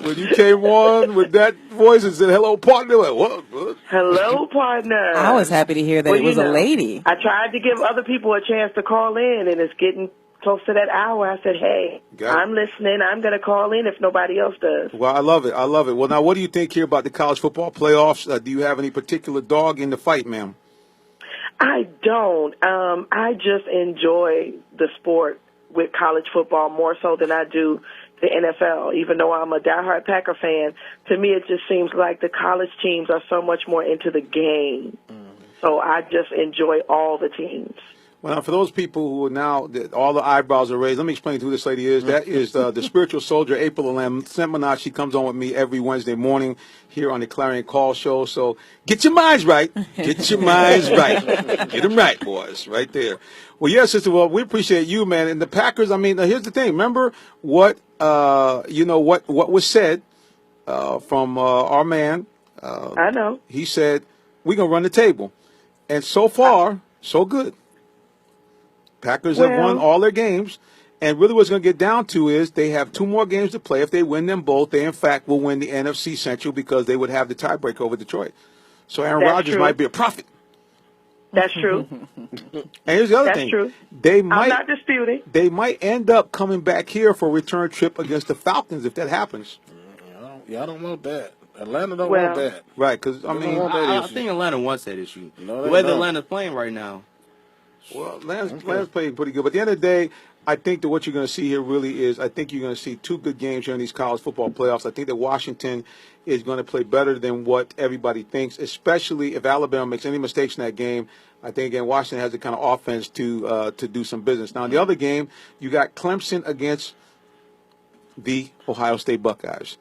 when you came on with that voice and said, "Hello, partner." Like, what? Hello, partner. I was happy to hear that it was a lady. I tried to give other people a chance to call in, and it's getting close to that hour. I said, hey, I'm listening. I'm going to call in if nobody else does. Well, I love it. Well, now, what do you think here about the college football playoffs? Do you have any particular dog in the fight, ma'am? I don't. I just enjoy the sport with college football more so than I do the NFL. Even though I'm a diehard Packer fan, to me it just seems like the college teams are so much more into the game. So I just enjoy all the teams. Well, for those people who are now, all the eyebrows are raised, let me explain who this lady is. That is the spiritual soldier, April Seminat. She comes on with me every Wednesday morning here on the Clarion Call Show. So get your minds right. Get your minds right. Get them right, boys, right there. Well, yes, sister, well, we appreciate you, man. And the Packers, I mean, here's the thing. Remember what was said from our man. I know. He said, we're going to run the table. And so far, so good. Packers have won all their games, and really what's going to get down to is they have 2 more games to play. If they win them both, they, in fact, will win the NFC Central because they would have the tiebreaker over Detroit. So Aaron Rodgers might be a prophet. That's true. And here's the other That's thing. true. They I'm might not disputing. they might end up coming back here for a return trip against the Falcons if that happens. Y'all don't want that. Atlanta don't Well, want that. Right, because, I They don't mean, want that I issue. think Atlanta wants that issue. No, The they way that don't. Atlanta's playing right now. well, Atlanta's playing pretty good. But at the end of the day, I think that what you're going to see here really is I think you're going to see two good games here in these college football playoffs. I think that Washington is going to play better than what everybody thinks, especially if Alabama makes any mistakes in that game. I think, again, Washington has the kind of offense to do some business. Now, in the other game, you got Clemson against the Ohio State Buckeyes.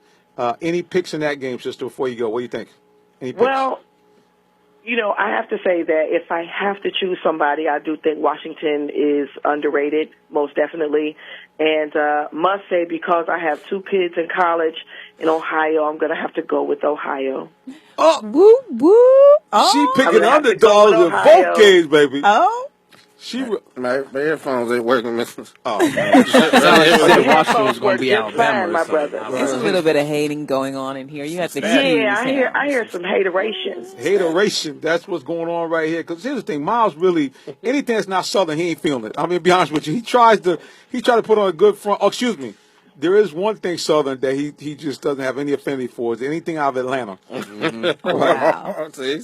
Any picks in that game, sister, before you go? What do you think? Any picks? well, I have to say that if I have to choose somebody, I do think Washington is underrated, most definitely. And must say, because I have two kids in college in Ohio, I'm going to have to go with Ohio. Oh, Woo woo. Oh. she I'm picking gonna have to go underdogs with in Ohio. both games, baby. Oh. She. My earphones ain't working. Oh, man. It sounded like you said The Washington was headphones going to be work just Alabama fine, or my something. brother. There's a little bit of hating going on in here. You have to excuse Yeah, him. I hear some hateration. Hateration. That's what's going on right here. Because here's the thing, Miles really anything that's not Southern, he ain't feeling it. I'm gonna be honest with you. He tried to put on a good front. Oh, excuse me. There is one thing Southern that he just doesn't have any affinity for. Is anything out of Atlanta. Wow. See,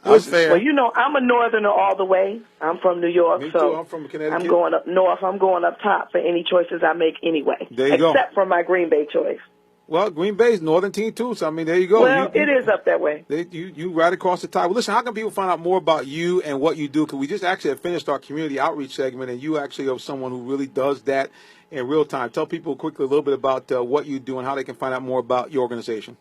I'm fair. Well, I'm a northerner all the way. I'm from New York, Me too. so I'm from Connecticut. I'm going up north. I'm going up top for any choices I make anyway. There you go. Except for my Green Bay choice. Well, Green Bay's northern team too. So I mean, there you go. Well, it is up that way. You right across the tie. Well, listen, how can people find out more about you and what you do? Because we just actually have finished our community outreach segment, and you actually are someone who really does that in real time. Tell people quickly a little bit about what you do and how they can find out more about your organization.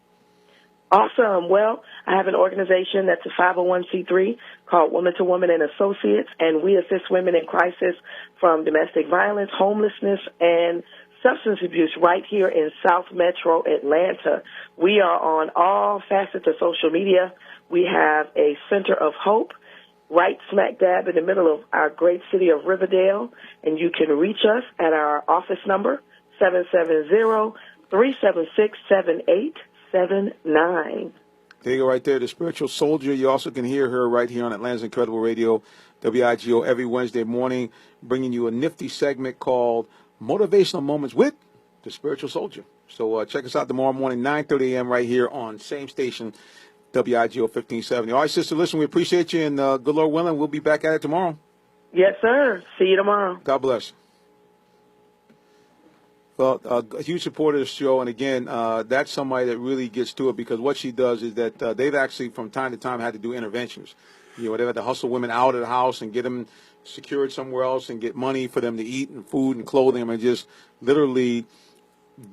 Awesome. Well, I have an organization that's a 501c3 called Woman to Woman and Associates, and we assist women in crisis from domestic violence, homelessness, and substance abuse right here in South Metro Atlanta. We are on all facets of social media. We have a Center of Hope right smack dab in the middle of our great city of Riverdale, and you can reach us at our office number, 770-376-7879. There you go right there, the spiritual soldier. You also can hear her right here on Atlanta's Incredible Radio, WIGO, every Wednesday morning, bringing you a nifty segment called Motivational Moments with the Spiritual Soldier. So check us out tomorrow morning, 9:30 a.m. right here on same station, WIGO 1570. All right, sister, listen, we appreciate you, and good Lord willing, we'll be back at it tomorrow. Yes, sir. See you tomorrow. God bless. Well, a huge supporter of the show, and again, that's somebody that really gets to it, because what she does is that they've actually, from time to time, had to do interventions. They've had to hustle women out of the house and get them secured somewhere else and get money for them to eat and food and clothing, and just literally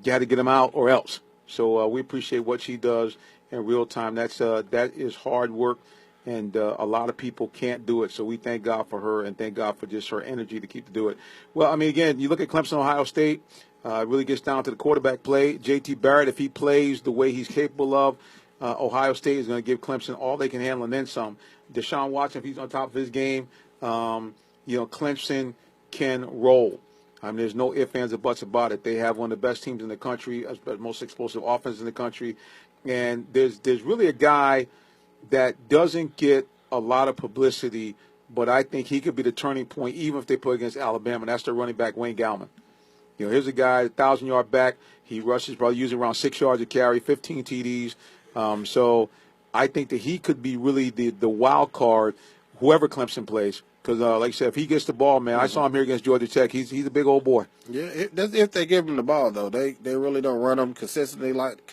got to get them out or else. So we appreciate what she does in real time. That is hard work, and a lot of people can't do it. So we thank God for her, and thank God for just her energy to keep to do it. Well, I mean, again, you look at Clemson, Ohio State. It really gets down to the quarterback play. J.T. Barrett, if he plays the way he's capable of, Ohio State is going to give Clemson all they can handle and then some. Deshaun Watson, if he's on top of his game, Clemson can roll. I mean, there's no ifs, ands, or buts about it. They have one of the best teams in the country, most explosive offense in the country. And there's really a guy that doesn't get a lot of publicity, but I think he could be the turning point even if they play against Alabama. That's their running back, Wayne Gallman. Here's a guy, 1,000-yard back. He rushes, probably using around 6 yards a carry, 15 TDs. So I think that he could be really the wild card, whoever Clemson plays. Because, like I said, if he gets the ball, man, I saw him here against Georgia Tech. He's a big old boy. Yeah, that's if they give him the ball, though. They really don't run him consistently like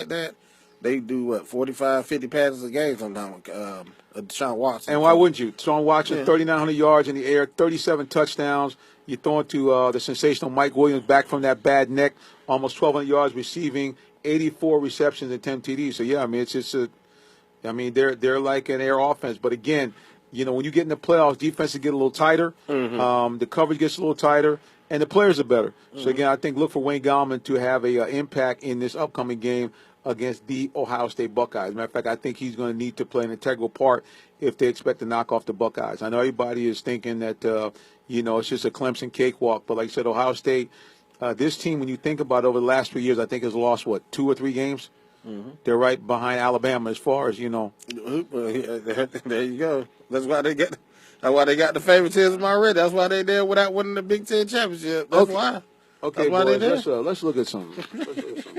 that. They do, 45, 50 passes a game sometimes. Deshaun Watson. And why wouldn't you? Deshaun Watson, 3,900 yards in the air, 37 touchdowns. You're throwing to the sensational Mike Williams back from that bad neck, almost 1,200 yards receiving, 84 receptions and 10 TDs. So, yeah, I mean, they're like an air offense. But, again, when you get in the playoffs, defenses get a little tighter. Mm-hmm. The coverage gets a little tighter, and the players are better. Mm-hmm. So, again, I think look for Wayne Gallman to have a impact in this upcoming game against the Ohio State Buckeyes. As a matter of fact, I think he's going to need to play an integral part if they expect to knock off the Buckeyes. I know everybody is thinking that, it's just a Clemson cakewalk. But like I said, Ohio State, this team, when you think about it, over the last 3 years, I think has lost, 2 or 3 games? They're right behind Alabama as far as, you know. There you go. That's why they got the favoritism already. That's why they there without winning the Big Ten championship. That's why. Okay, That's why they boys, there. let's look at some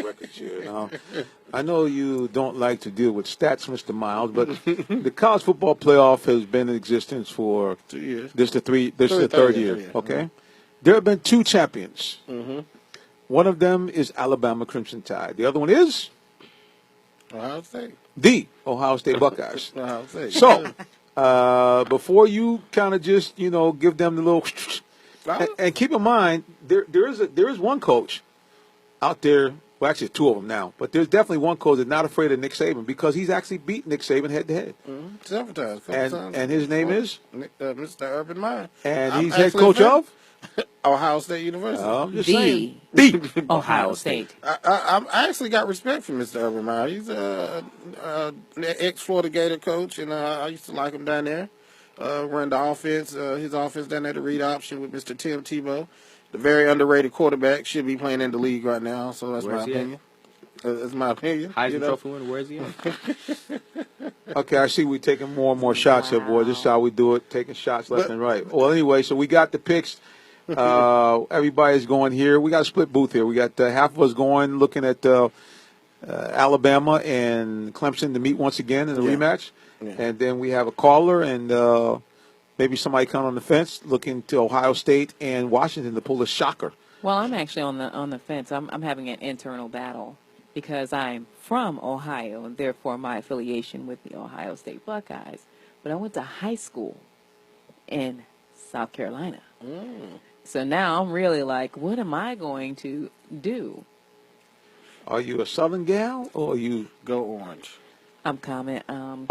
records here. Now, I know you don't like to deal with stats, Mr. Miles, but the college football playoff has been in existence for 2 years. This is the third year. Okay, there have been 2 champions. One of them is Alabama Crimson Tide. The other one is Ohio State. the Ohio State Buckeyes. Ohio State. So, before you kind of just give them the little. And keep in mind, there is one coach out there. Well, actually, 2 of them now. But there's definitely one coach that's not afraid of Nick Saban because he's actually beat Nick Saban head to head. Several times. And his name is Mr. Urban Meyer. And he's head coach of Ohio State University. I'm just saying. The Ohio State. I actually got respect for Mr. Urban Meyer. He's an ex-Florida Gator coach, and I used to like him down there. Run the offense, his offense down there, the read option with Mr. Tim Tebow. The very underrated quarterback, should be playing in the league right now, so that's my opinion. That's my opinion. Heisman Trophy winner, where's he at? Okay, I see we're taking more and more shots here, boys. This is how we do it, taking shots left and right. Well, anyway, so we got the picks. Everybody's going here. We got a split booth here. We got half of us going, looking at Alabama and Clemson to meet once again in the rematch. Yeah. And then we have a caller and maybe somebody coming on the fence looking to Ohio State and Washington to pull a shocker. Well, I'm actually on the fence. I'm having an internal battle because I'm from Ohio and therefore my affiliation with the Ohio State Buckeyes. But I went to high school in South Carolina. So now I'm really like, what am I going to do? Are you a Southern gal or you go orange? I'm comment.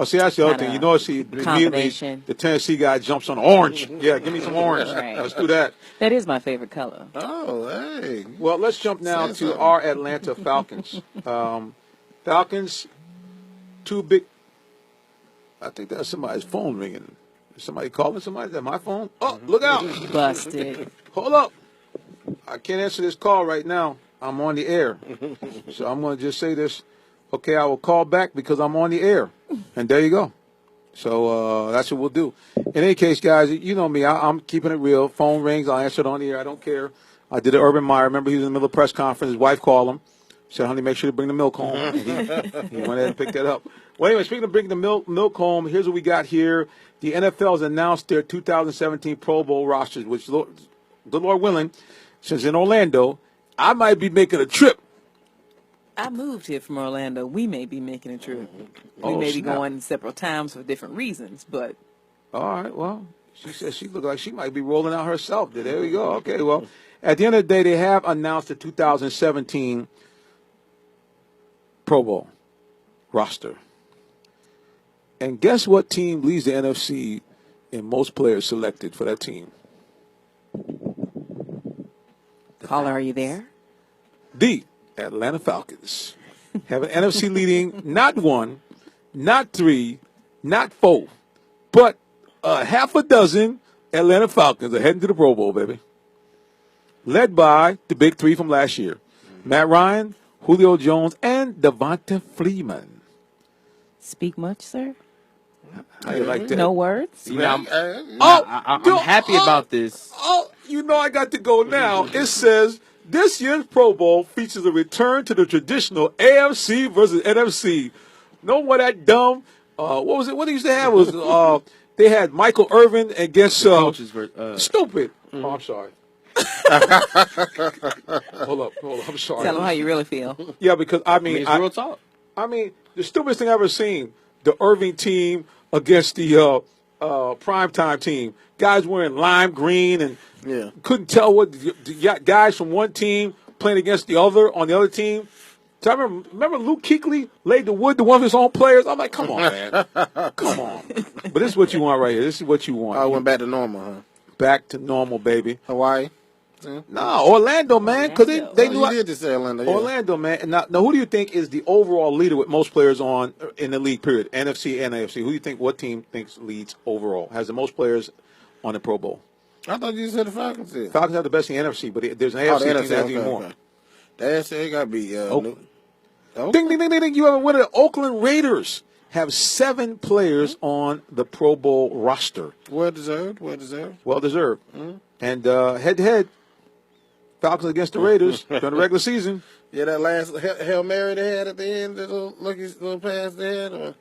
See, that's the other thing. You know, combination. The Tennessee guy jumps on orange. Yeah, give me some orange. Right. Let's do that. That is my favorite color. Oh, hey. Well, let's jump now to our Atlanta Falcons. Falcons, 2 big. I think that's somebody's phone ringing. Is somebody calling somebody? Is that my phone? Oh, look out. Busted. Hold up. I can't answer this call right now. I'm on the air. So I'm going to just say this. Okay, I will call back because I'm on the air. And there you go. So that's what we'll do. In any case, guys, you know me. I'm keeping it real. Phone rings. I'll answer it on the air. I don't care. I did an Urban Meyer. Remember, he was in the middle of a press conference. His wife called him. Said, honey, make sure to bring the milk home. And he went ahead and picked that up. Well, anyway, speaking of bringing the milk home, here's what we got here. The NFL has announced their 2017 Pro Bowl rosters, which, good Lord willing, since in Orlando, I might be making a trip. I moved here from Orlando. We may be making a trip. Oh, We may be snap. going several times for different reasons, but All right, well, she says she looked like she might be rolling out herself. There we go. Okay, well, at the end of the day, they have announced the 2017 Pro Bowl roster. And guess what team leads the NFC in most players selected for that team? caller, are you there? The Atlanta Falcons have an NFC leading not 1, not 3, not 4, but half a dozen Atlanta Falcons are heading to the Pro Bowl, baby. Led by the big 3 from last year. Matt Ryan, Julio Jones, and Devonta Freeman. Speak much, sir? How you like that? No words? You know, I'm dude, happy about this. Oh, you know I got to go now. It says this year's Pro Bowl features a return to the traditional AFC versus NFC. No more that dumb. What was it? What they used to have was they had Michael Irvin against Coaches stupid. Oh, I'm sorry. Hold up. I'm sorry. Tell them how you really feel. Yeah, because I mean, it's real talk. I mean, the stupidest thing I've ever seen: the Irving team against the primetime team. Guys wearing lime green and couldn't tell what the guys from one team playing against the other on the other team. So I remember Luke Kuechly laid the wood to one of his own players. I'm like, come on, man. Come on. But this is what you want right here. This is what you want. I went back to normal, huh? Back to normal, baby. Hawaii? No, Orlando, man. Because they knew you did just say Orlando. Yeah. Orlando, man. Now, who do you think is the overall leader with most players on in the league, period? NFC and AFC. Who do you think, what team thinks leads overall, has the most players on the Pro Bowl? I thought you said the Falcons did. Falcons have the best in the NFC, but there's an AFC team that has even more. The AFC got to be Okay. Ding, ding, ding, ding, ding. You have a winner. The Oakland Raiders have 7 players on the Pro Bowl roster. Well deserved. Well deserved. Well deserved. And head-to-head, Falcons against the Raiders during the regular season. Yeah, that last Hail Mary they had at the end, that little pass they had, or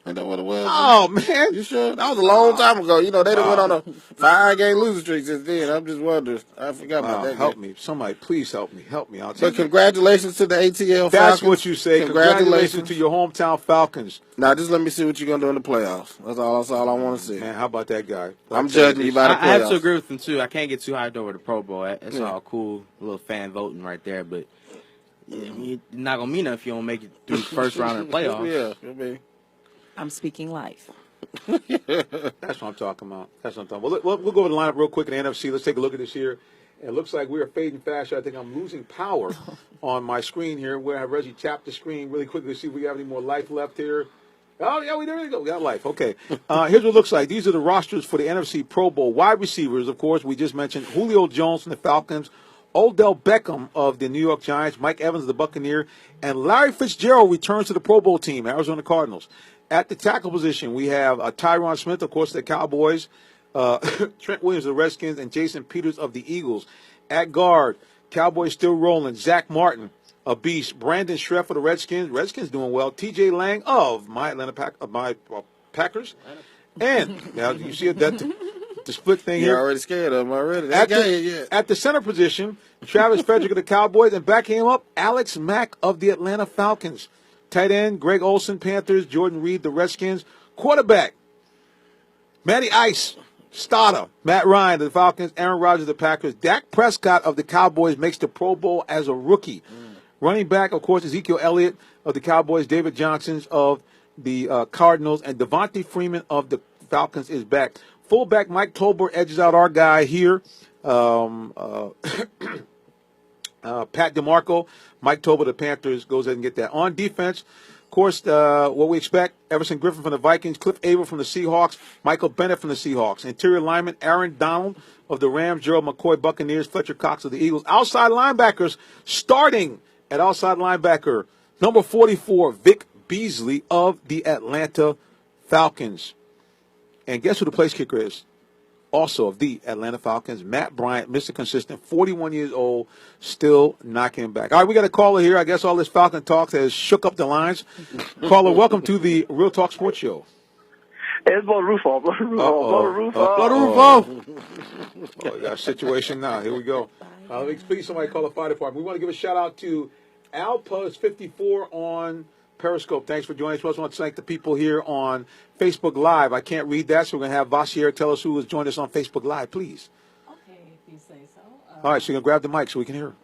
ain't that what it was? Oh, man. You sure? That was a long time ago. You know, they done went on a 5-game losing streak since then. I'm just wondering. I forgot about that. Help game. me. Somebody, please help me. Help me. I'll tell But you. congratulations to the ATL Falcons. That's what you say. Congratulations to your hometown Falcons. Now, just let me see what you're going to do in the playoffs. That's all I want to see. Man, how about that guy? I'm judging you by the playoffs. I have to agree with him, too. I can't get too hyped over the Pro Bowl. That's all cool. A little fan voting right there. But you're not going to mean nothing if you don't make it through the first round of the playoffs. Yeah, I mean. I'm speaking life. That's what I'm talking about. Well, we'll go over the lineup real quick in the NFC. Let's take a look at this here. It looks like we are fading fast. I think I'm losing power on my screen here. We're going to have Reggie tap the screen really quickly to see if we have any more life left here. Oh, yeah, there we go. We got life. Okay. Here's what it looks like. These are the rosters for the NFC Pro Bowl. Wide receivers, of course, we just mentioned Julio Jones from the Falcons, Odell Beckham of the New York Giants, Mike Evans of the Buccaneers, and Larry Fitzgerald returns to the Pro Bowl team, Arizona Cardinals. At the tackle position, we have Tyron Smith, of course, the Cowboys, Trent Williams of the Redskins, and Jason Peters of the Eagles. At guard, Cowboys still rolling. Zach Martin, a beast. Brandon Schreff for the Redskins. Redskins doing well. T.J. Lang of my Packers. And now you see that the split thing here. You're already scared of him already. At the center position, Travis Frederick of the Cowboys, and backing him up, Alex Mack of the Atlanta Falcons. Tight end, Greg Olsen, Panthers, Jordan Reed, the Redskins. Quarterback, Matty Ice, starter, Matt Ryan, the Falcons, Aaron Rodgers, the Packers. Dak Prescott of the Cowboys makes the Pro Bowl as a rookie. Running back, of course, Ezekiel Elliott of the Cowboys, David Johnson of the Cardinals, and Devontae Freeman of the Falcons is back. Fullback Mike Tolbert edges out our guy here. Pat DeMarco, Mike Tolbert of the Panthers goes ahead and get that. On defense, of course, what we expect, Everson Griffin from the Vikings, Cliff Averill from the Seahawks, Michael Bennett from the Seahawks. Interior lineman, Aaron Donald of the Rams, Gerald McCoy, Buccaneers, Fletcher Cox of the Eagles. Outside linebackers, starting at outside linebacker, number 44, Vic Beasley of the Atlanta Falcons. And guess who the place kicker is? Also of the Atlanta Falcons, Matt Bryant, Mr. Consistent, 41 years old, still knocking him back. All right, we got a caller here. I guess all this Falcon talk has shook up the lines. Caller, welcome to the Real Talk Sports Show. Hey, it's blow the roof off. Blow the roof off. Blow the roof off. Blow the roof off. Oh, we got a situation now. Here we go. Please, somebody call the fire department. We want to give a shout out to Alpuz54 on Periscope. Thanks for joining us. We also want to thank the people here on Facebook Live. I can't read that, so we're going to have Vasier tell us who has joined us on Facebook Live, please. Okay, if you say so. All right, so you're going to grab the mic so we can hear her.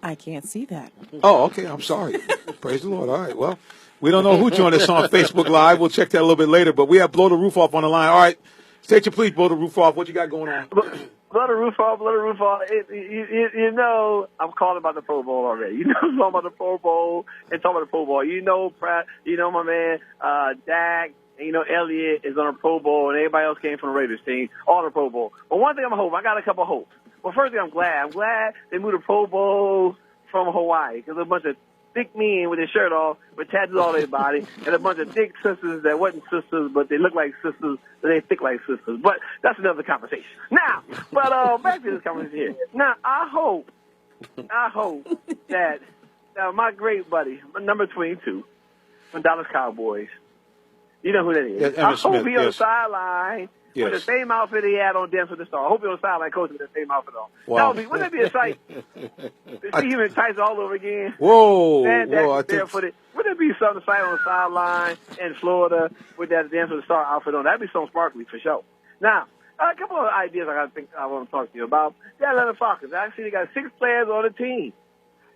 I can't see that. Oh, okay. I'm sorry. Praise the Lord. All right. Well, we don't know who joined us on Facebook Live. We'll check that a little bit later, but we have Blow the Roof Off on the line. All right. State your please, Blow the Roof Off. What you got going on? Blow the roof off, blow the roof off. You know, I'm calling about the Pro Bowl already. You know, I'm talking about the Pro Bowl and talking about the Pro Bowl. You know, Pratt, you know, my man, Dak, and you know, Elliott is on a Pro Bowl, and everybody else came from the Raiders team, all on the Pro Bowl. But one thing I'm hoping, I got a couple of hopes. Well, first thing, I'm glad they moved the Pro Bowl from Hawaii, because a bunch of thick men with their shirt off, with tattoos all over their body, and a bunch of thick sisters that wasn't sisters, but they look like sisters, but they thick like sisters. But that's another conversation. Now, back to this conversation here. Now, I hope that my great buddy, number 22, from Dallas Cowboys, you know who that is. Yes, I hope Smith, he on the yes. sideline with the same outfit he had on Dance with the Star. I hope he on the sideline coaching with the same outfit on. Wow. Wouldn't that be a sight? To see him in tights all over again. Whoa. Man, Whoa, that's barefooted. Wouldn't it be something to sight on the sideline in Florida with that Dance with the Star outfit on? That'd be something sparkly for sure. Now, a couple of ideas I want to talk to you about. The Atlanta Falcons. Actually, they got 6 players on the team.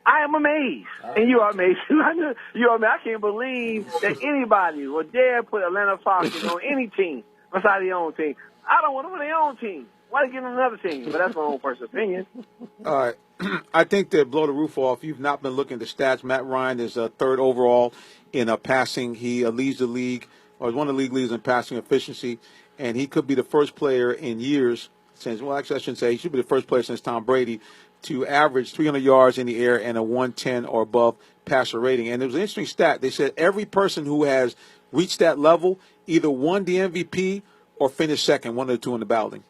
I am amazed, and you are amazed. I can't believe that anybody would dare put Atlanta Falcons on any team besides their own team. I don't want them on their own team. Why they give them another team? But that's my own personal opinion. All right. I think to blow the roof off, you've not been looking at the stats. Matt Ryan is 3rd overall in passing. He leads the league, or is one of the league leaders in passing efficiency, and he could be the first player in years since, well, actually I shouldn't say, he should be the first player since Tom Brady to average 300 yards in the air and a 110 or above passer rating. And there was an interesting stat. They said every person who has reached that level either won the MVP or finished second, one of the two in the balloting.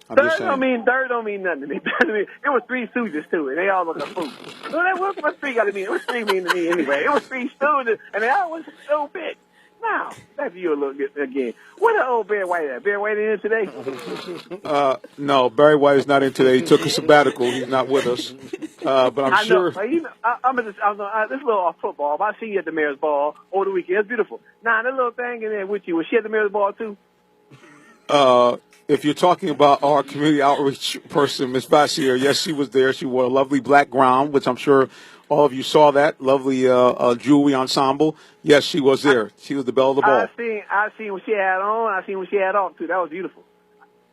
I'm just saying. Third don't mean nothing to me. It was three stooges too, and they all look a fool. So what's three got to mean? What's three mean to me anyway? It was three stooges, and they all was stupid. Now, that's you a little bit again. Where the old Barry White at? Barry White in today? No, Barry White is not in today. He took a sabbatical. He's not with us. But I'm sure. I'm this little off football. I see you at the Mayor's Ball over the weekend. It's beautiful. Now, that little thing in there with you, was she at the Mayor's Ball too? If you're talking about our community outreach person, Miss Bassier, yes, she was there. She wore a lovely black gown, which I'm sure all of you saw that. Lovely jewelry ensemble. Yes, she was there. She was the belle of the ball. I seen what she had on. I seen what she had off, too. That was beautiful.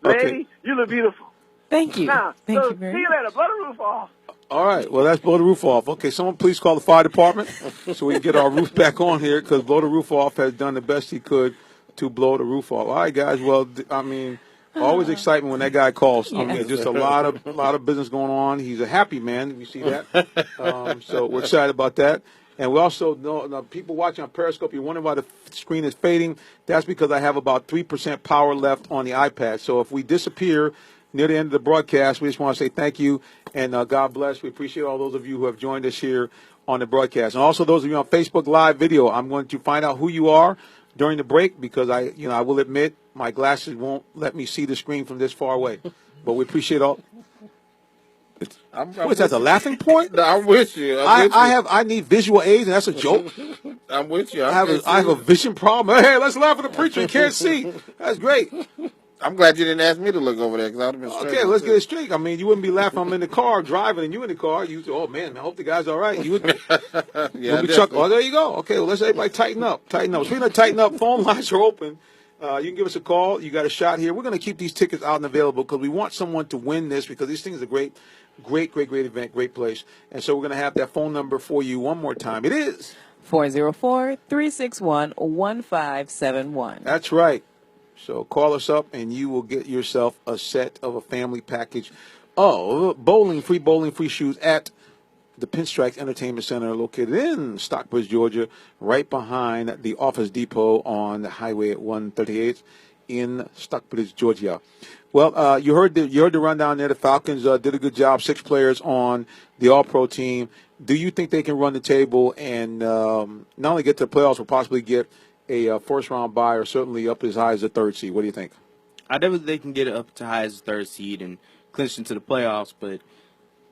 Lady, Okay. You look beautiful. Thank you. Now, Thank so you very see you much. later. Blow the roof off. All right. Well, that's blow the roof off. Okay, someone please call the fire department so we can get our roof back on here because blow the roof off has done the best he could to blow the roof off. All right, guys. Well, always excitement when that guy calls. I mean, just a lot of business going on. He's a happy man. We see that. So we're excited about that. And we also know people watching on Periscope, you're wondering why the screen is fading. That's because I have about 3% power left on the iPad. So if we disappear near the end of the broadcast, we just want to say thank you and God bless. We appreciate all those of you who have joined us here on the broadcast. And also those of you on Facebook Live video, I'm going to find out who you are during the break because I will admit my glasses won't let me see the screen from this far away. But we appreciate all. What's that, a laughing point? No, I'm with you. I need visual aids, and that's a joke. I'm with you. I have a vision problem. Hey, let's laugh at the preacher. He can't see. That's great. I'm glad you didn't ask me to look over there because I would have been straight. Okay, let's get it straight. I mean, you wouldn't be laughing. I'm in the car driving, and you in the car. You say, "Oh man, I hope the guy's all right." You would be, be chuckling. Oh, there you go. Okay, well, let's everybody tighten up. Tighten up. Speaking of tighten up, phone lines are open. You can give us a call. You got a shot here. We're going to keep these tickets out and available because we want someone to win this because these things are great event, great place. And so we're going to have that phone number for you one more time. It is 404-361-1571. That's right. So call us up and you will get yourself a set of a family package. Oh, free bowling, free shoes at the Pinstripes Entertainment Center located in Stockbridge, Georgia, right behind the Office Depot on the highway at 138 in Stockbridge, Georgia. Well, you heard the rundown there. The Falcons did a good job. 6 players on the All-Pro team. Do you think they can run the table and not only get to the playoffs, but possibly get a first-round bye or certainly up as high as the 3rd seed? What do you think? I definitely think they can get it up to high as the 3rd seed and clinch into the playoffs, but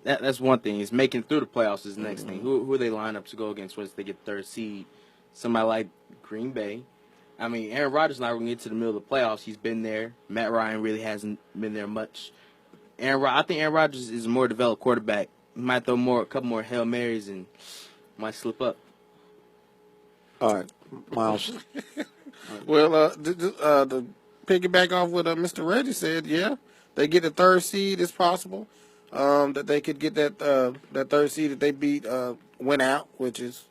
that's one thing. Is making it through the playoffs is the next thing. Who they line up to go against once they get 3rd seed? Somebody like Green Bay. I mean, Aaron Rodgers not going to get to the middle of the playoffs. He's been there. Matt Ryan really hasn't been there much. I think Aaron Rodgers is a more developed quarterback. He might throw a couple more Hail Marys and might slip up. All right, Miles. Well, to piggyback off what Mr. Reggie said, yeah, they get the 3rd seed. It's possible that they could get that 3rd seed if they beat win out, which is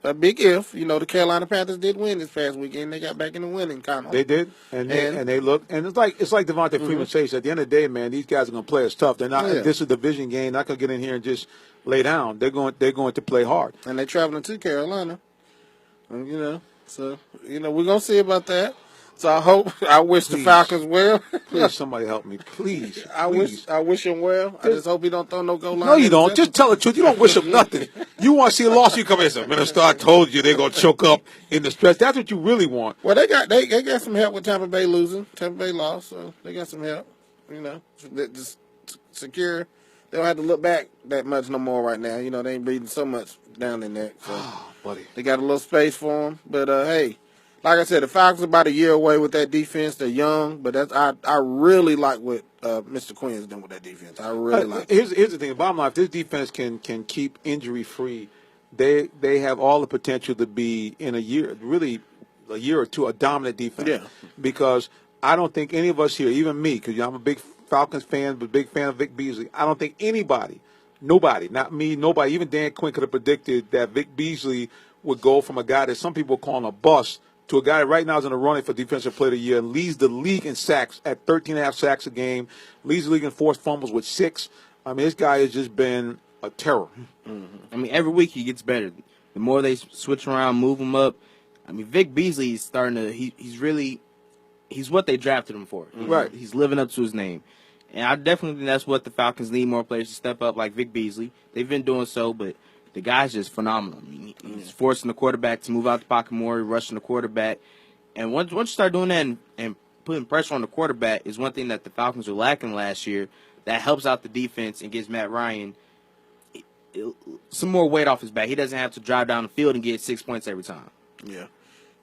a big if. You know, the Carolina Panthers did win this past weekend. They got back in the winning kind of. They did, and they look, and it's like Devontae Freeman says. At the end of the day, man, these guys are going to play us tough. They're not. This is a division game. Not going to get in here and just lay down. They're going to play hard. And they're traveling to Carolina. So we're gonna see about that. So I wish the Falcons well. Please, somebody help me, please. I wish him well. I just hope he don't throw no goal line. No, you don't. Just tell the truth. You don't wish him nothing. You want to see a loss, you come here and say, "Minister, I told you they're gonna choke up in the stretch." That's what you really want. Well, they got some help with Tampa Bay losing. Tampa Bay lost, so they got some help. Just secure. They don't have to look back that much no more right now. They ain't breathing so much down in there. So buddy, they got a little space for them. But hey, like I said, the Falcons are about a year away with that defense. They're young, but I really like what Mr. Quinn is doing with that defense. I really like it. Here's the thing. The bottom line, if this defense can keep injury free, they have all the potential to be in a year or two, a dominant defense. Yeah. Because I don't think any of us here, even me, because I'm a big Falcons fan, but big fan of Vic Beasley. I don't think nobody, not me, nobody, even Dan Quinn could have predicted that Vic Beasley would go from a guy that some people are calling a bust to a guy that right now is in the running for Defensive Player of the Year and leads the league in sacks at 13.5 sacks a game, leads the league in forced fumbles with 6. I mean, this guy has just been a terror. I mean, every week he gets better. The more they switch around, move him up. I mean, Vic Beasley is starting to. He's what they drafted him for. Right. He's living up to his name, and I definitely think that's what the Falcons need, more players to step up like Vic Beasley. They've been doing so, but the guy's just phenomenal. I mean, he's forcing the quarterback to move out the pocket more, rushing the quarterback, and once you start doing that and putting pressure on the quarterback is one thing that the Falcons were lacking last year. That helps out the defense and gives Matt Ryan some more weight off his back. He doesn't have to drive down the field and get 6 points every time. Yeah.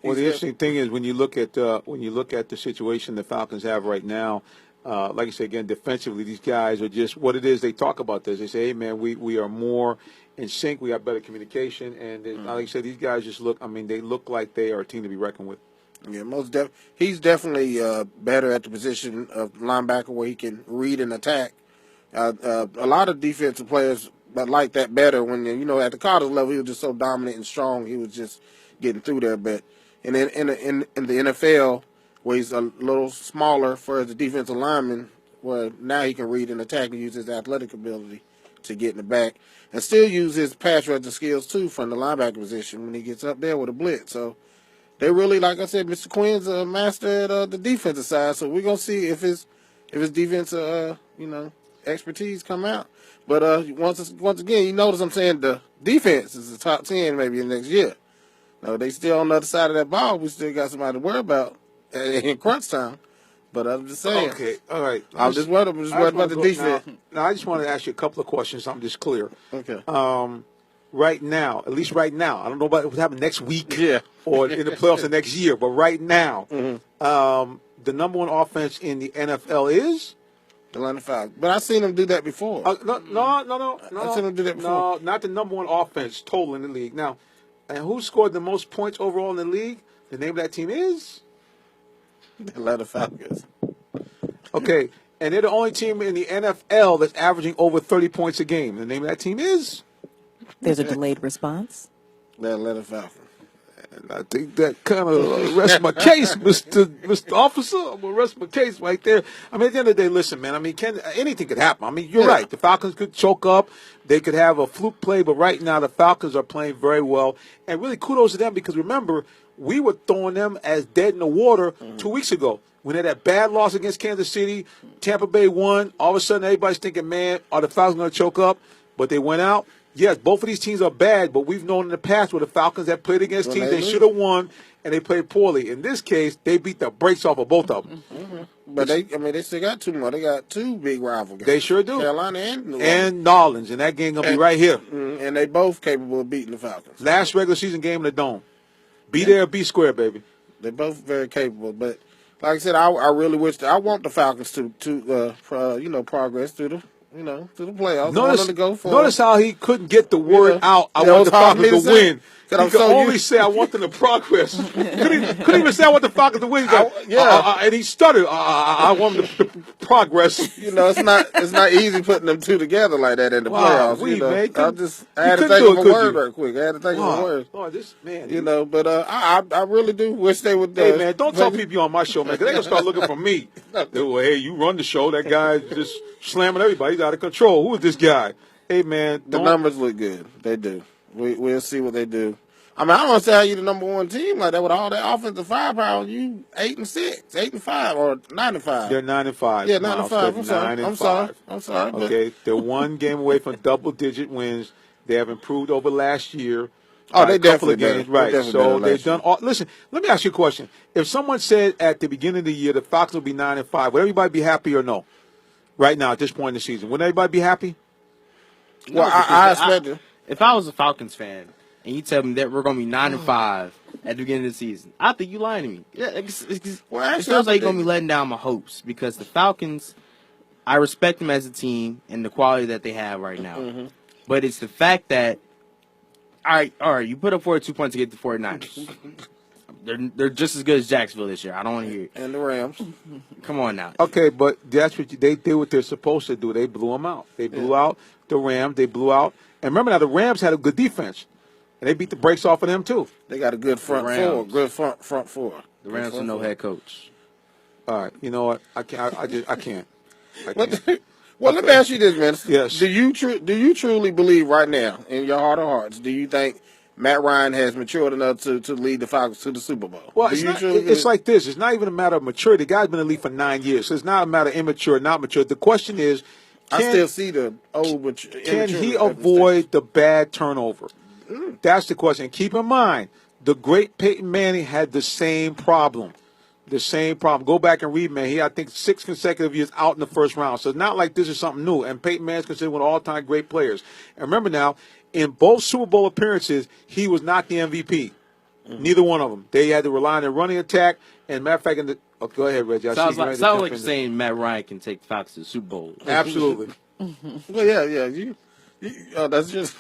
Well, the interesting thing is when you look at the situation the Falcons have right now, like I said again, defensively, these guys are just what it is. They talk about this. They say, "Hey, man, we are more in sync. We have better communication." And like I said, these guys just look. I mean, they look like they are a team to be reckoned with. Yeah, he's definitely better at the position of linebacker where he can read and attack. A lot of defensive players like that better when, at the college level, he was just so dominant and strong. He was just getting through there. But in the NFL, where he's a little smaller for the defensive lineman, where now he can read and attack and use his athletic ability to get in the back and still use his pass rushing skills, too, from the linebacker position when he gets up there with a blitz. So they really, like I said, Mr. Quinn's a master at the defensive side. So we're going to see if his defense, expertise come out. But once again, you notice I'm saying the defense is the top 10 maybe in the next year. No, they still on the other side of that ball. We still got somebody to worry about in crunch time. But I'm just saying. Okay, all right. I'm just worried about the defense. Now, I just want to ask you a couple of questions. So I'm just clear. Okay. Right now, at least right now, I don't know about what's happening next week Yeah. or in the playoffs the next year, but right now, the number one offense in the NFL is? The Atlanta Falcons. But I've seen them do that before. No. I've seen them do that before. No, not the number one offense total in the league. Now, and who scored the most points overall in the league? The name of that team is? The Atlanta Falcons. Okay, and they're the only team in the NFL that's averaging over 30 points a game. The name of that team is? There's a delayed response. The Atlanta Falcons. And I think that kind of rests my case, Mr. Officer. I'm going to rest my case right there. I mean, at the end of the day, listen, man, I mean, anything could happen. I mean, you're right. The Falcons could choke up. They could have a fluke play, but right now the Falcons are playing very well. And really kudos to them because, remember, we were throwing them as dead in the water 2 weeks ago. When they had that bad loss against Kansas City, Tampa Bay won. All of a sudden, everybody's thinking, man, are the Falcons going to choke up? But they went out. Yes, both of these teams are bad, but we've known in the past where the Falcons have played against teams they should have won, and they played poorly. In this case, they beat the brakes off of both of them. But they still got two more. They got two big rival games. They sure do. Carolina and New Orleans. And New Orleans, and that game going to be right here. And they both capable of beating the Falcons. Last regular season game in the Dome. Be there, be square, baby. They're both very capable, but like I said, I really wish I want the Falcons to progress through the playoffs. Notice how he couldn't get the word out. I want the Falcons to win. He could only say, I want them to progress. couldn't even say, I want the Falcons to win. And he stuttered. I want them to progress. It's not easy putting them two together like that in the playoffs. I had to think of a word right quick. Oh, this man. But I really do wish they would. Hey, man, don't tell people on my show, man, because they're going to start looking for me. Well, hey, you run the show. That guy just slamming everybody. He's out of control. Who is this guy? Hey, man. The numbers look good. They do. We'll see what they do. I mean, I don't understand how you the number one team like that with all that offensive firepower. You 8-6, 8-5, or 9-5. They're 9-5. Yeah, 9-5. I'm sorry. Okay, they're one game away from double-digit wins. They have improved over last year. Oh, they definitely games, right? So they've done. Listen, let me ask you a question. If someone said at the beginning of the year the Falcons will be 9-5, would everybody be happy or no? Right now, at this point in the season, would everybody be happy? Well, I expect it. If I was a Falcons fan and you tell me that we're going to be 9-5 at the beginning of the season, I think you lying to me. Yeah, it sounds like you're going to be letting down my hopes because the Falcons, I respect them as a team and the quality that they have right now. But it's the fact that, all right, you put up 42 points to get the 49ers. They're just as good as Jacksonville this year. I don't want to hear it. And the Rams. Come on now. Okay, but that's what they did what they're supposed to do. They blew them out. They blew out the Rams. They blew out. And remember now, the Rams had a good defense. And they beat the brakes off of them, too. They got a good front four. Good front four. The Rams are no head coach. All right. You know what? I can't. Well, let me ask you this, man. Yes. Do you truly believe right now, in your heart of hearts, do you think Matt Ryan has matured enough to lead the Falcons to the Super Bowl? Well, Do it's, you not, truly it's believe- like this. It's not even a matter of maturity. The guy's been in the league for 9 years, so it's not a matter of immature, not mature. The question is, I still see the old, can he avoid the bad turnover? That's the question. Keep in mind, the great Peyton Manning had the same problem. The same problem. Go back and read, man. He, I think, 6 consecutive years out in the first round. So it's not like this is something new. And Peyton Manning's considered one of all-time great players. And remember now, in both Super Bowl appearances, he was not the MVP. Neither one of them. They had to rely on their running attack. And matter of fact, go ahead, Reggie. Sounds like you're saying Matt Ryan can take the Falcons to the Super Bowl. Absolutely. Well, yeah. You that's just.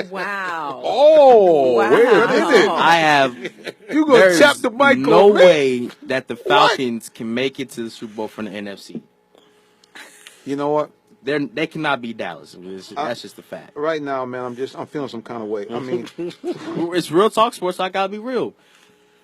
Wow. Oh, Wow. wait a minute. I have. You going to tap the mic no on, man. way that the Falcons can make it to the Super Bowl from the NFC. You know what? They cannot beat Dallas. That's just a fact. Right now, man, I'm feeling some kind of way. I mean, It's real talk sports. So I gotta be real.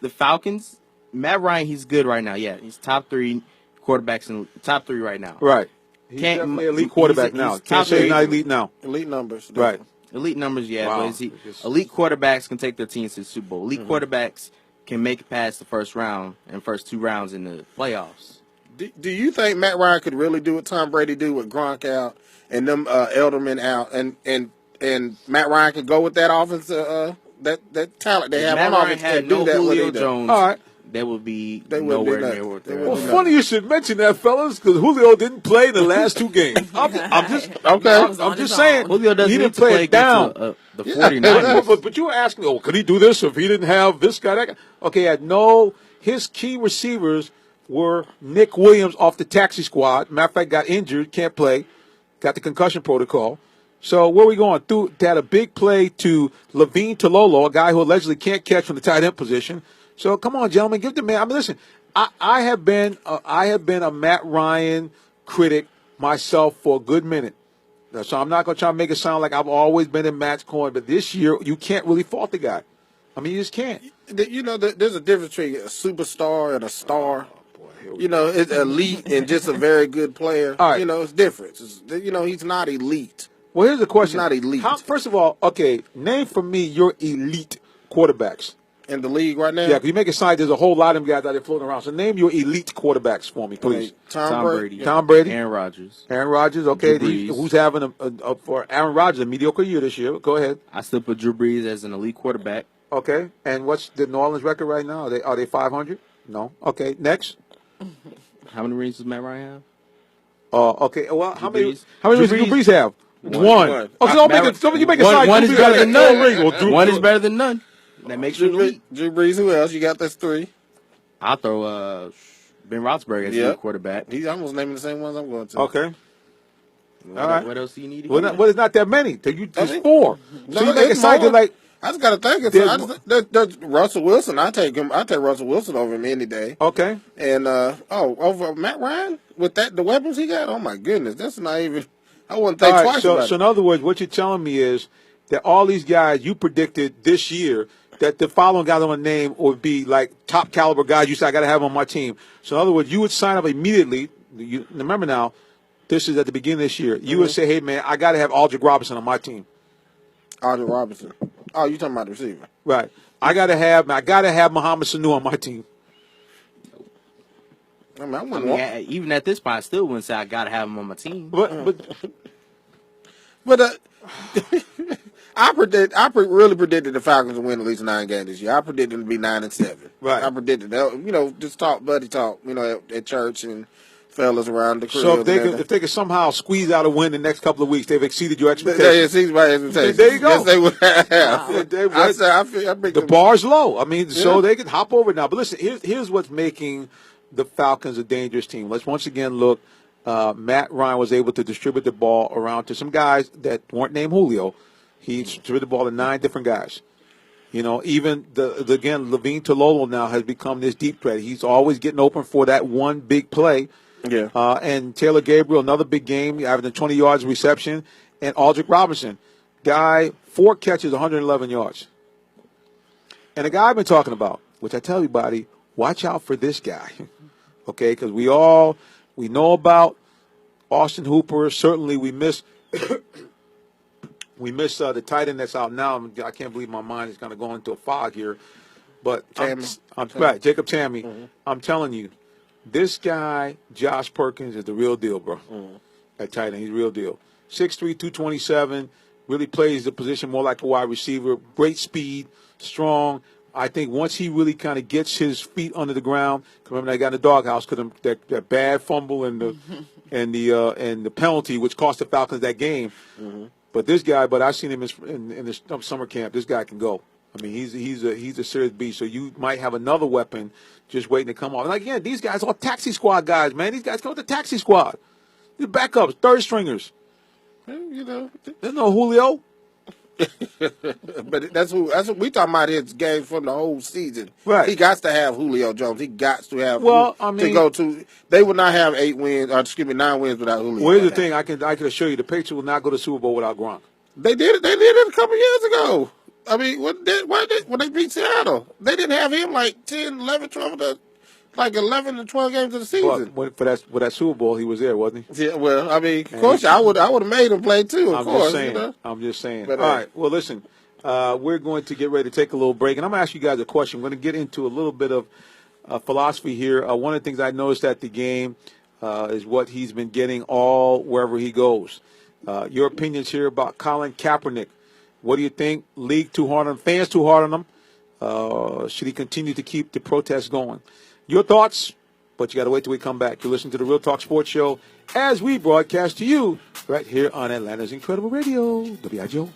The Falcons, Matt Ryan, he's good right now. Yeah, he's top 3 quarterbacks in top 3 right now. right. He's definitely an elite quarterback now. Can't say he's not elite now. Elite numbers. Right. Elite numbers, yeah. Wow. But elite quarterbacks can take their teams to the Super Bowl. Elite quarterbacks can make it past the first round and first 2 rounds in the playoffs. Do you think Matt Ryan could really do what Tom Brady do with Gronk out and them Elderman out, and Matt Ryan could go with that offense, that talent they have Matt on Ryan offense had and do no that what Julio they do? Jones. All right. They would be They wouldn't nowhere be near nothing. what They they're wouldn't at. be Funny you should mention that, fellas, because Julio didn't play in the last 2 games. I'm just Okay. I'm just saying. Julio doesn't he need didn't to play it down. against the 49ers. But you were asking, could he do this if he didn't have this guy, that guy? Okay, his key receivers were Nick Williams off the taxi squad. Matter of fact, got injured, can't play, got the concussion protocol. So where are we going? They had a big play to Levine Tololo, a guy who allegedly can't catch from the tight end position. So come on, gentlemen, give the man. I mean, listen, I have been a Matt Ryan critic myself for a good minute. So I'm not going to try to make it sound like I've always been in Matt's corner, but this year you can't really fault the guy. I mean, you just can't. You know, there's a difference between a superstar and a star. You know, it's elite and just a very good player. All right. You know, it's different. He's not elite. Well, here's the question. He's not elite. First of all, okay, name for me your elite quarterbacks. In the league right now? Yeah, because you make it sound like there's a whole lot of them guys out there floating around. So name your elite quarterbacks for me, please. Tom Brady. Tom Brady. Aaron Rodgers. Aaron Rodgers, okay. Drew Brees. Who's having for Aaron Rodgers a mediocre year this year? Go ahead. I still put Drew Brees as an elite quarterback. Okay. And what's the New Orleans record right now? Are they 500? No. Okay. Next. How many rings does Matt Ryan have? Okay. Well, how many Brees. rings Drew do Drew Brees have? One. Oh, so don't you make it sound one like is Drew Brees better has than no none. ring. Well, One is better than none. That makes you elite. Drew Brees, who else? You got that's 3. I'll throw Ben Roethlisberger as a quarterback. He's almost naming the same ones I'm going to. Okay. All right. What else do you need? Well, it's not that many. There's 4. No, So you make it it's sound more. like I just got to think. There's Russell Wilson. I take Russell Wilson over him any day. okay. And over Matt Ryan with the weapons he got. Oh my goodness, that's not even. I wouldn't think All right, twice so, about so it. in other words, what you're telling me is that all these guys you predicted this year that the following guys I'm going to name would be like top caliber guys you said I got to have on my team. So in other words, you would sign up immediately. Remember now, this is at the beginning of this year. You would say, hey, man, I got to have Aldrick Robinson on my team. Aldrick Robinson. Oh, you talking about the receiver? Right. I got to have Mohamed Sanu on my team. I mean, Even at this point, I still wouldn't say I got to have him on my team. But I really predicted the Falcons to win at least 9 games this year. I predicted them to be 9-7. Right. I predicted that. Just buddy talk. At church and fellas around the crib. so if they could somehow squeeze out a win the next couple of weeks, they've exceeded your They expectations. exceeded my expectations. There you go. Yes, they would have. Wow. I think The bar's low. I mean, so they can hop over now. But listen, here's what's making the Falcons a dangerous team. Let's once again look. Matt Ryan was able to distribute the ball around to some guys that weren't named Julio. He distributed the ball to 9 different guys. Even again, Levine Tololo now has become this deep threat. He's always getting open for that one big play. Yeah. And Taylor Gabriel, another big game, averaging 20 yards reception. And Aldrick Robinson, guy, 4 catches, 111 yards. And the guy I've been talking about, which I tell everybody, watch out for this guy. Okay, because we know about Austin Hooper, certainly we miss the tight end that's out now. I can't believe my mind is kind of going into a fog here. But right, Jacob Tammy. Mm-hmm. I'm telling you, this guy, Josh Perkins, is the real deal, bro. Mm-hmm. At tight end, he's the real deal. 6'3", 227, really plays the position more like a wide receiver. Great speed, strong. I think once he really kind of gets his feet under the ground, remember they got in the doghouse because that bad fumble and the and the penalty, which cost the Falcons that game. Mm-hmm. But this guy, I've seen him in the summer camp. This guy can go. I mean, he's a serious beast. So you might have another weapon just waiting to come off. And again, these guys are taxi squad guys, man. These guys come with the taxi squad. They're backups, third stringers. You know, There's no Julio. but that's what we talking about. His game from the whole season. Right. He got to have Julio Jones. He got to have. Well, I mean, to go to. They would not have 9 wins without Julio. Well, here's the thing. I can assure you, the Patriots will not go to the Super Bowl without Gronk. They did it. They did it a couple years ago. I mean, when they beat Seattle, they didn't have him like 10, 11, 12, like 11 to 12 games of the season. But for that Super Bowl, he was there, wasn't he? Yeah, well, I mean, of course, I would have made him play too. Of course, just saying. you know? I'm just saying. But, all right. Well, listen, we're going to get ready to take a little break, and I'm going to ask you guys a question. I'm going to get into a little bit of philosophy here. One of the things I noticed at the game is what he's been getting wherever he goes. Your opinions here about Colin Kaepernick. What do you think? League too hard on him? Fans too hard on him? Should he continue to keep the protests going? Your thoughts? But you got to wait till we come back. You're listening to the Real Talk Sports Show as we broadcast to you right here on Atlanta's Incredible Radio. WIGO.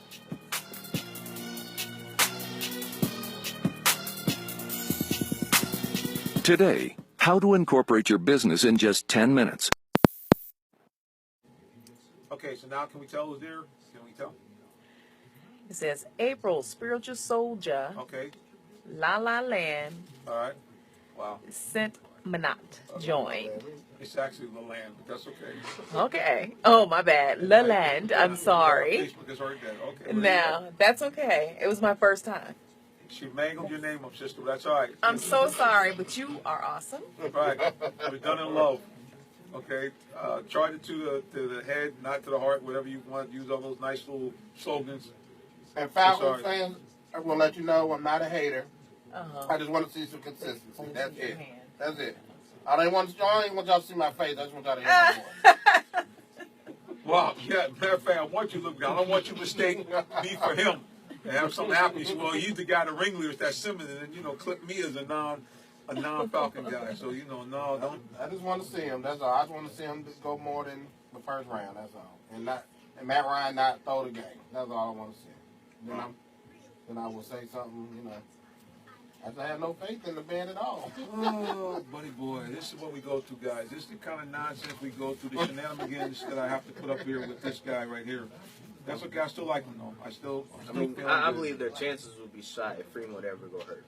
Today, how to incorporate your business in just 10 minutes. Okay, so now can we tell who's there? Can we tell? It says April, Spiritual Soldier, Okay. La La Land, All right. Wow. Saint Manat joined. It's actually Leland, but that's okay. Okay. Oh, my bad. La Land. I'm sorry. Facebook has heard that. Okay. Now, that's okay. It was my first time. She mangled your name up, sister. That's all right. I'm so sorry, but you are awesome. Right. We're done in love. Okay. Charge it to the head, not to the heart. Whatever you want. Use all those nice little slogans. And Falcons fans, I want to let you know I'm not a hater. Uh-huh. I just want to see some consistency. That's it. That's it. I don't want y'all to see my face. I just want y'all to hear my voice. Well, yeah, matter of fact, I want you to look down. I don't want you to mistake me for him and have something happen. You say, well, he's the guy, the ringleader, it's that Simmons, and then, clip me as a non-Falcon guy. So, no, don't. I just want to see him. That's all. I just want to see him just go more than the first round. That's all. And Matt Ryan not throw the game. That's all I want to see. Then I will say something, I have no faith in the band at all. Oh, buddy boy, this is what we go through, guys. This is the kind of nonsense we go through, the shenanigans that I have to put up here with this guy right here. That's okay. I still like him, though. I believe their chances would be shot if Freeman would ever go hurt.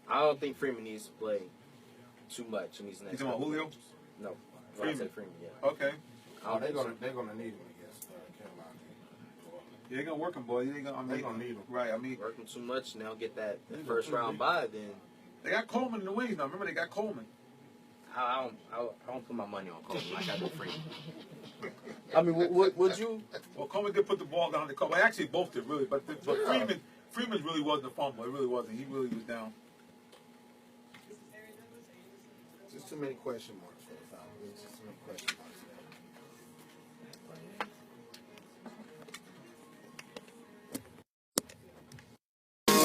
I don't think Freeman needs to play too much in these next. You talking about Julio? No, Freeman. Yeah. Okay. They're gonna need him, I guess. Carolina. Yeah, they're gonna work him, boy. They're gonna need him. Right. Work him too much, and they'll get that first round bye. Then they got Coleman in the wings now. Remember, they got Coleman. I don't put my money on Coleman like I do Freeman. I mean, would you? Well, Coleman did put the ball down the court. Well, actually, both did really, but Freeman really wasn't a fumble. It really wasn't. He really was down. Just too many question marks for the Falcons. Just too many question marks.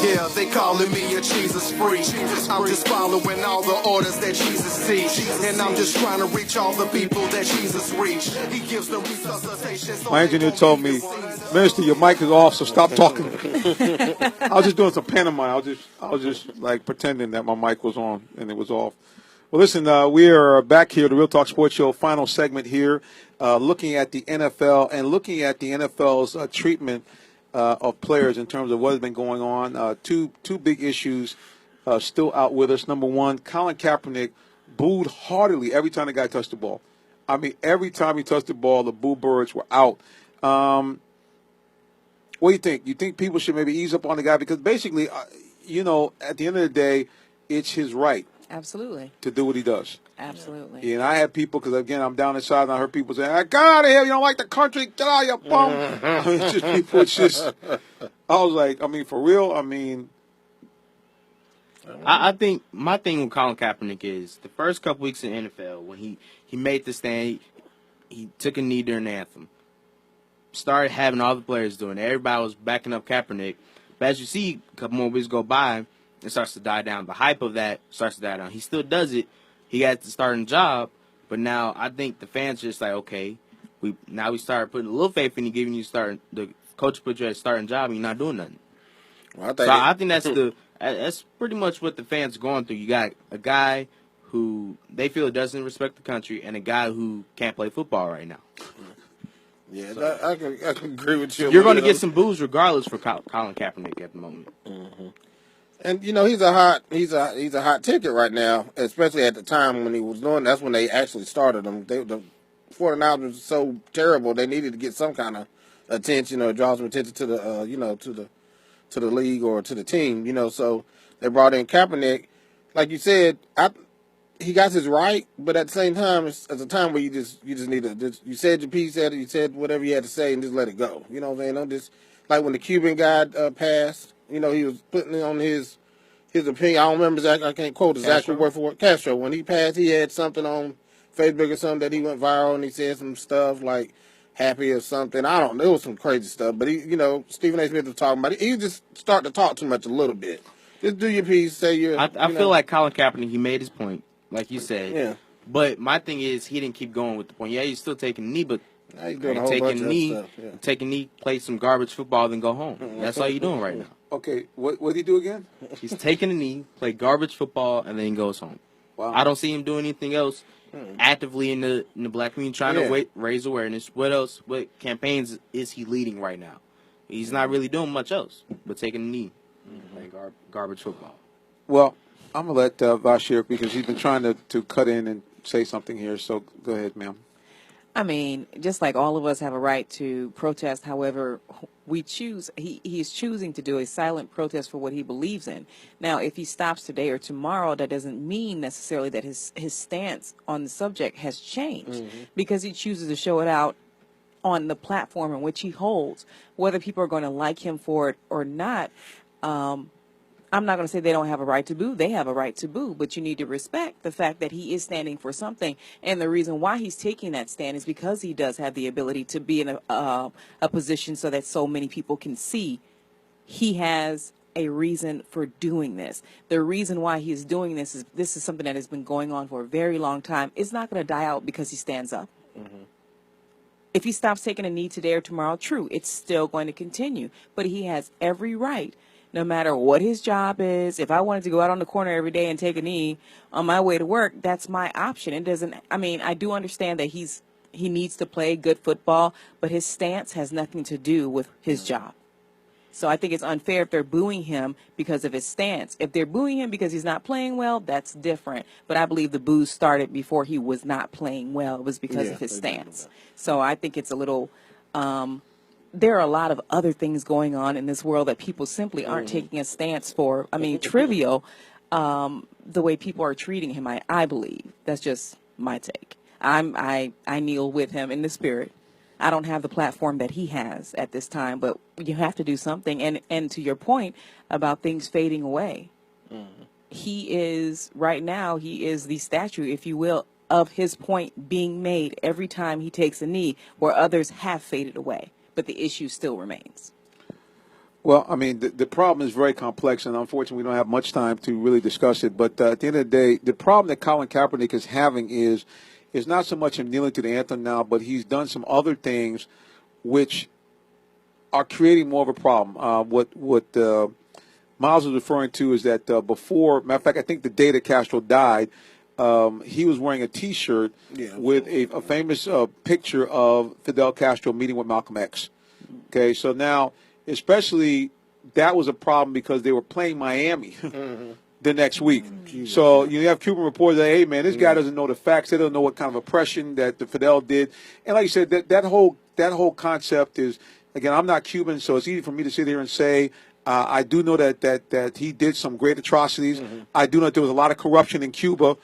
Yeah, they calling me a Jesus freak. I'm just following all the orders that Jesus sees. And I'm just trying to reach all the people that Jesus reached. He gives them resuscitation. So my engineer told me, Minister, your mic is off, so stop talking. I was just doing some pantomime. I was just like pretending that my mic was on and it was off. Well, listen, we are back here, the Real Talk Sports Show, final segment here, looking at the NFL and looking at the NFL's treatment of players in terms of what has been going on. Two big issues still out with us. Number one, Colin Kaepernick booed heartily every time the guy touched the ball. I mean, every time he touched the ball, the boo birds were out. What do you think? You think people should maybe ease up on the guy? Because basically, at the end of the day, it's his right. Absolutely. To do what he does. Absolutely. And I had people, because again, I'm down inside, and I heard people saying, "Get out of here! You don't like the country? Get out, you bum!" I mean, it's just people. It's just. I was like, I mean, for real. I mean, I think my thing with Colin Kaepernick is the first couple weeks in the NFL when he made the stand, he took a knee during the anthem, started having all the players doing it. Everybody was backing up Kaepernick. But as you see, a couple more weeks go by, it starts to die down. The hype of that starts to die down. He still does it. He got the starting job, but now I think the fans just like, okay, we started putting a little faith in you, giving you the coach put you at a starting job, and you're not doing nothing. Well, I think that's pretty much what the fans are going through. You got a guy who they feel doesn't respect the country, and a guy who can't play football right now. Yeah, I can agree with you. You're going to get some boos regardless for Colin Kaepernick at the moment. Mm-hmm. And you know he's a hot ticket right now, especially at the time when he was doing. That's when they actually started him. The 49ers was so terrible they needed to get some kind of attention or draw some attention to the to the league or to the team. So they brought in Kaepernick. Like you said, he got his right, but at the same time, it's a time where you just need to you said your piece, you said whatever you had to say, and just let it go. You know what I'm saying? Don't just like when the Cuban guy passed. He was putting on his opinion. I don't remember exactly. I can't quote his actual word for word. Castro, when he passed, he had something on Facebook or something that he went viral, and he said some stuff like happy or something. I don't know. It was some crazy stuff. But Stephen A. Smith was talking about it. He just started to talk too much a little bit. Just do your piece. Say your. I feel like Colin Kaepernick, he made his point, like you said. Yeah. But my thing is, he didn't keep going with the point. Yeah, he's still taking a knee, but he's doing a whole bunch of stuff. Yeah. Take a knee, play some garbage football, then go home. That's all you're doing right now. Okay, what did he do again? He's taking a knee, play garbage football, and then he goes home. Wow. I don't see him doing anything else actively in the black community, trying to raise awareness. What else? What campaigns is he leading right now? He's not really doing much else but taking a knee, playing garbage football. Well, I'm gonna let Bashir, because he's been trying to cut in and say something here. So go ahead, ma'am. I mean, just like all of us have a right to protest, however we choose, he is choosing to do a silent protest for what he believes in. Now, if he stops today or tomorrow, that doesn't mean necessarily that his stance on the subject has changed, because he chooses to show it out on the platform in which he holds. Whether people are going to like him for it or not, I'm not going to say they don't have a right to boo. They have a right to boo, but you need to respect the fact that he is standing for something. And the reason why he's taking that stand is because he does have the ability to be in a position so that so many people can see he has a reason for doing this. The reason why he is doing this is something that has been going on for a very long time. It's not going to die out because he stands up. If he stops taking a knee today or tomorrow, true, it's still going to continue. But he has every right, no matter what his job is. If I wanted to go out on the corner every day and take a knee on my way to work, that's my option. I do understand that he needs to play good football, but his stance has nothing to do with his job. So I think it's unfair if they're booing him because of his stance. If they're booing him because he's not playing well, that's different. But I believe the boos started before he was not playing well. It was because of his stance. So I think it's a little... there are a lot of other things going on in this world that people simply aren't taking a stance for. I mean, trivial, the way people are treating him, I believe. That's just my take. I kneel with him in the spirit. I don't have the platform that he has at this time, but you have to do something. And to your point about things fading away, he is the statue, if you will, of his point being made every time he takes a knee, where others have faded away. But the issue still remains. Well, I mean, the problem is very complex, and unfortunately, we don't have much time to really discuss it. But at the end of the day, the problem that Colin Kaepernick is having is not so much him kneeling to the anthem now, but he's done some other things which are creating more of a problem. What Miles was referring to is that before, matter of fact, I think the day that Castro died, he was wearing a T-shirt with a famous picture of Fidel Castro meeting with Malcolm X. Okay, so now, especially, that was a problem because they were playing Miami the next week. So you have Cuban reporters that, hey, man, this guy doesn't know the facts. They don't know what kind of oppression that the Fidel did. And like you said, that whole concept is, again, I'm not Cuban, so it's easy for me to sit here and say, I do know that he did some great atrocities. I do know that there was a lot of corruption in Cuba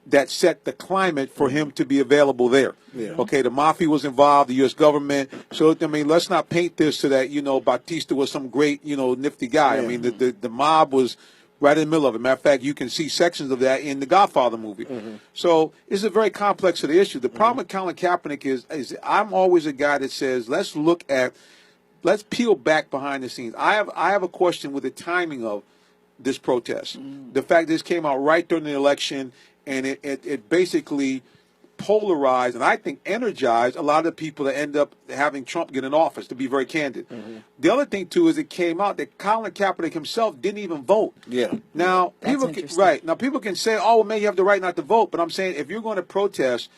that set the climate for him to be available there. Yeah. Okay, the mafia was involved, the U.S. government. So, I mean, let's not paint this so that, Batista was some great, nifty guy. Yeah. I mean, the mob was right in the middle of it. Matter of fact, you can see sections of that in the Godfather movie. So it's a very complex of the issue. The problem with Colin Kaepernick is I'm always a guy that says, let's peel back behind the scenes. I have a question with the timing of this protest. The fact this came out right during the election, and it basically polarized and I think energized a lot of the people that end up having Trump get in office, to be very candid. The other thing, too, is it came out that Colin Kaepernick himself didn't even vote. Yeah. Now, That's people interesting. Now, people can say, oh, well, man, you have the right not to vote. But I'm saying if you're going to protest,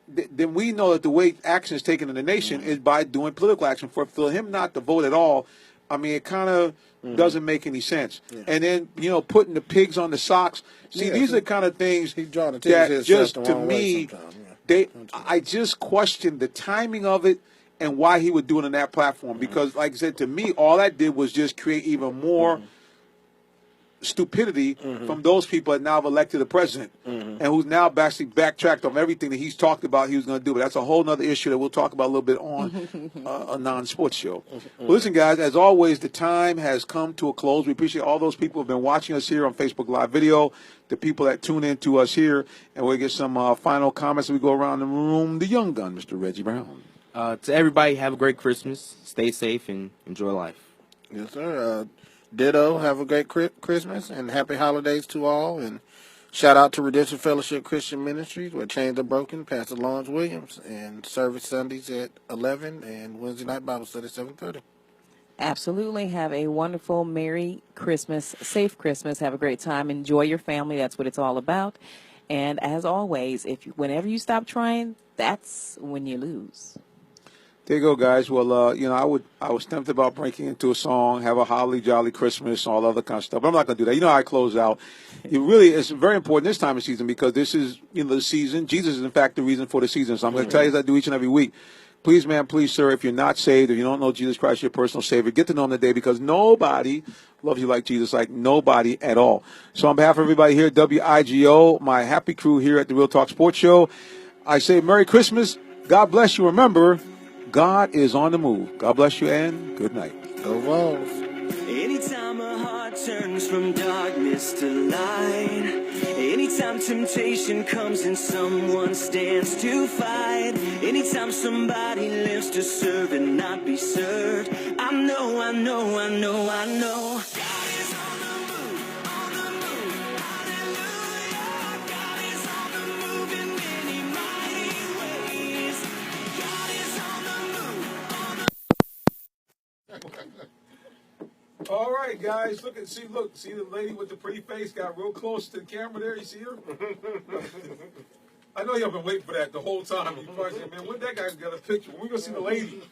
then we know that the way action is taken in the nation is by doing political action. For him not to vote at all, I mean, it kind of doesn't make any sense. And then, putting the pigs on the socks. See, these are the kind of things He's drawing that attention just, the to wrong way me, sometimes, I just question the timing of it and why he would do it on that platform. Because, like I said, to me, all that did was just create even more stupidity from those people that now have elected a president and who's now basically backtracked on everything that he's talked about he was going to do. But that's a whole other issue that we'll talk about a little bit on a non-sports show. Well, listen, guys, as always, the time has come to a close. We appreciate all those people who have been watching us here on Facebook Live Video, the people that tune in to us here, and we'll get some final comments as we go around the room. The young gun, Mr. Reggie Brown. To everybody, have a great Christmas. Stay safe and enjoy life. Yes, sir. Ditto. Have a great Christmas and happy holidays to all. And shout out to Redemption Fellowship Christian Ministries, where chains are broken. Pastor Lawrence Williams, and service Sundays at 11 and Wednesday night Bible study at 7:30. Absolutely. Have a wonderful, Merry Christmas, safe Christmas. Have a great time. Enjoy your family. That's what it's all about. And as always, whenever you stop trying, that's when you lose. There you go, guys. Well, I was tempted about breaking into a song, have a holly jolly Christmas, all other kind of stuff. But I'm not going to do that. You know how I close out. It's very important this time of season because this is the season. Jesus is, in fact, the reason for the season. So I'm going to tell you as I do each and every week. Please, man, please, sir, if you're not saved, if you don't know Jesus Christ, your personal Savior, get to know him today because nobody loves you like Jesus, like nobody at all. So on behalf of everybody here at WIGO, my happy crew here at the Real Talk Sports Show, I say Merry Christmas. God bless you. Remember, God is on the move. God bless you and good night. Go Vols. Anytime a heart turns from darkness to light, anytime temptation comes and someone stands to fight, anytime somebody lives to serve and not be served, I know. God is on the move, hallelujah. God is on the move in many mighty ways. God is on the move, All right, guys. See the lady with the pretty face got real close to the camera there. You see her? I know y'all been waiting for that the whole time. You probably say, man, when that guy got a picture? When we gonna see the lady?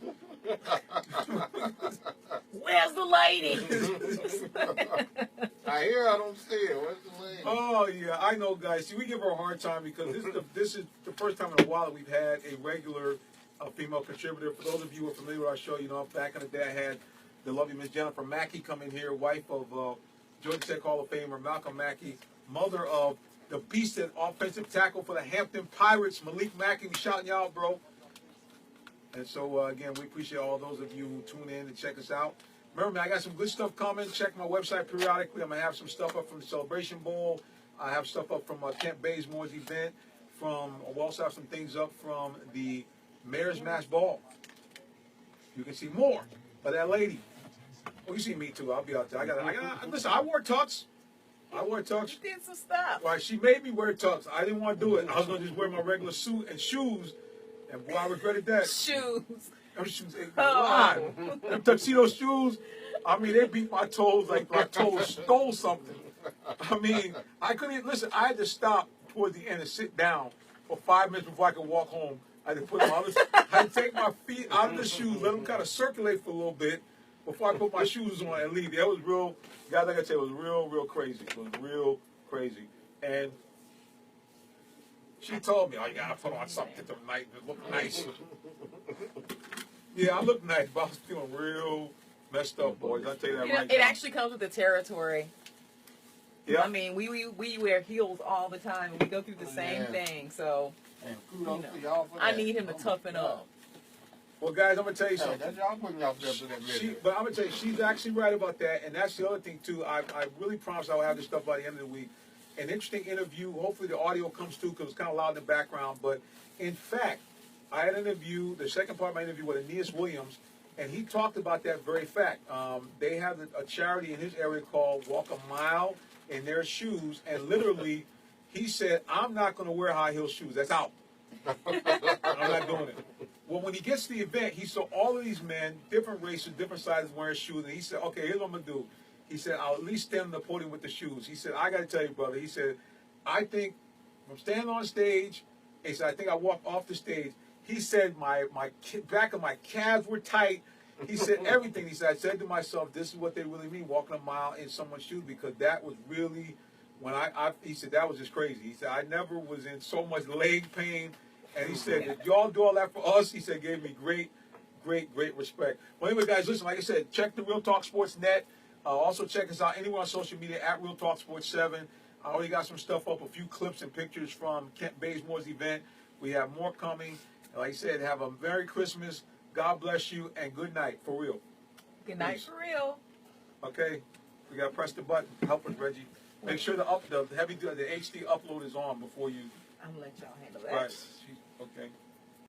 Where's the lady? I hear I don't see it. Where's the lady? Oh yeah, I know, guys. See, we give her a hard time because this is the first time in a while that we've had a regular female contributor. For those of you who are familiar with our show, back in the day I had the lovely Miss Jennifer Mackey come in here, wife of Georgia Tech Hall of Famer Malcolm Mackey, mother of the beast at offensive tackle for the Hampton Pirates, Malik Mackey. We shouting you out, bro. And so, again, we appreciate all those of you who tune in and check us out. Remember, man, I got some good stuff coming. Check my website periodically. I'm going to have some stuff up from the Celebration Bowl. I have stuff up from Kent Bazemore's event. We'll also have some things up from the Mayor's Mass Ball. You can see more of that lady. Oh, you see me, too. I'll be out there. Listen, I wore tux. You did some stuff. Right, she made me wear tux. I didn't want to do it. I was going to just wear my regular suit and shoes. And boy, I regretted that. Shoes. Them shoes, them tuxedo shoes, I mean, they beat my toes like my toes stole something. I mean, I couldn't even, listen, I had to stop towards the end and sit down for 5 minutes before I could walk home. I had to take my feet out of the shoes, let them kind of circulate for a little bit before I put my shoes on and leave. That was real, guys, like I said, it was real crazy. It was real crazy. And she told me, oh, you gotta put on something tonight that look nice. Yeah, I look nice, but I was feeling real messed up, boys. I'll tell you that right now. It actually comes with the territory. Yeah. I mean, we wear heels all the time, and we go through the same thing. So, And kudos to y'all for that. I need him to toughen up. Well, guys, I'm gonna tell you Hey, something. that's y'all putting yourself to that video. But I'm gonna tell you, she's actually right about that, and that's the other thing too. I really promise I will have this stuff by the end of the week. An interesting interview. Hopefully the audio comes through because it's kind of loud in the background. But in fact, I had an interview, the second part of my interview with Aeneas Williams, and he talked about that very fact. They have a charity in his area called Walk a Mile in Their Shoes, and literally, he said, "I'm not going to wear high heel shoes. That's out. I'm not doing it." Well, when he gets to the event, he saw all of these men, different races, different sizes, wearing shoes, and he said, "Okay, here's what I'm going to do." He said, "I'll at least stand on the podium with the shoes." He said, "I got to tell you, brother," he said, "I think from standing on stage," he said, "I think I walked off the stage." He said, my back of my calves were tight. He said everything. He said, "I said to myself, this is what they really mean, walking a mile in someone's shoes," because that was really, when he said, that was just crazy. He said, "I never was in so much leg pain." And he said, "That y'all do all that for us," he said, "gave me great respect." Well, anyway, guys, listen, like I said, check the Real Talk Sports Net. Also check us out anywhere on social media at Real Talk Sports 7. I already got some stuff up, a few clips and pictures from Kent Bazemore's event. We have more coming. And like I said, have a Merry Christmas. God bless you, and good night, for real. Good night, Peace. for real. Okay, we got to press the button. Help us, Reggie. Make sure the HD upload is on before you. I'm going to let y'all handle that. Right. Okay.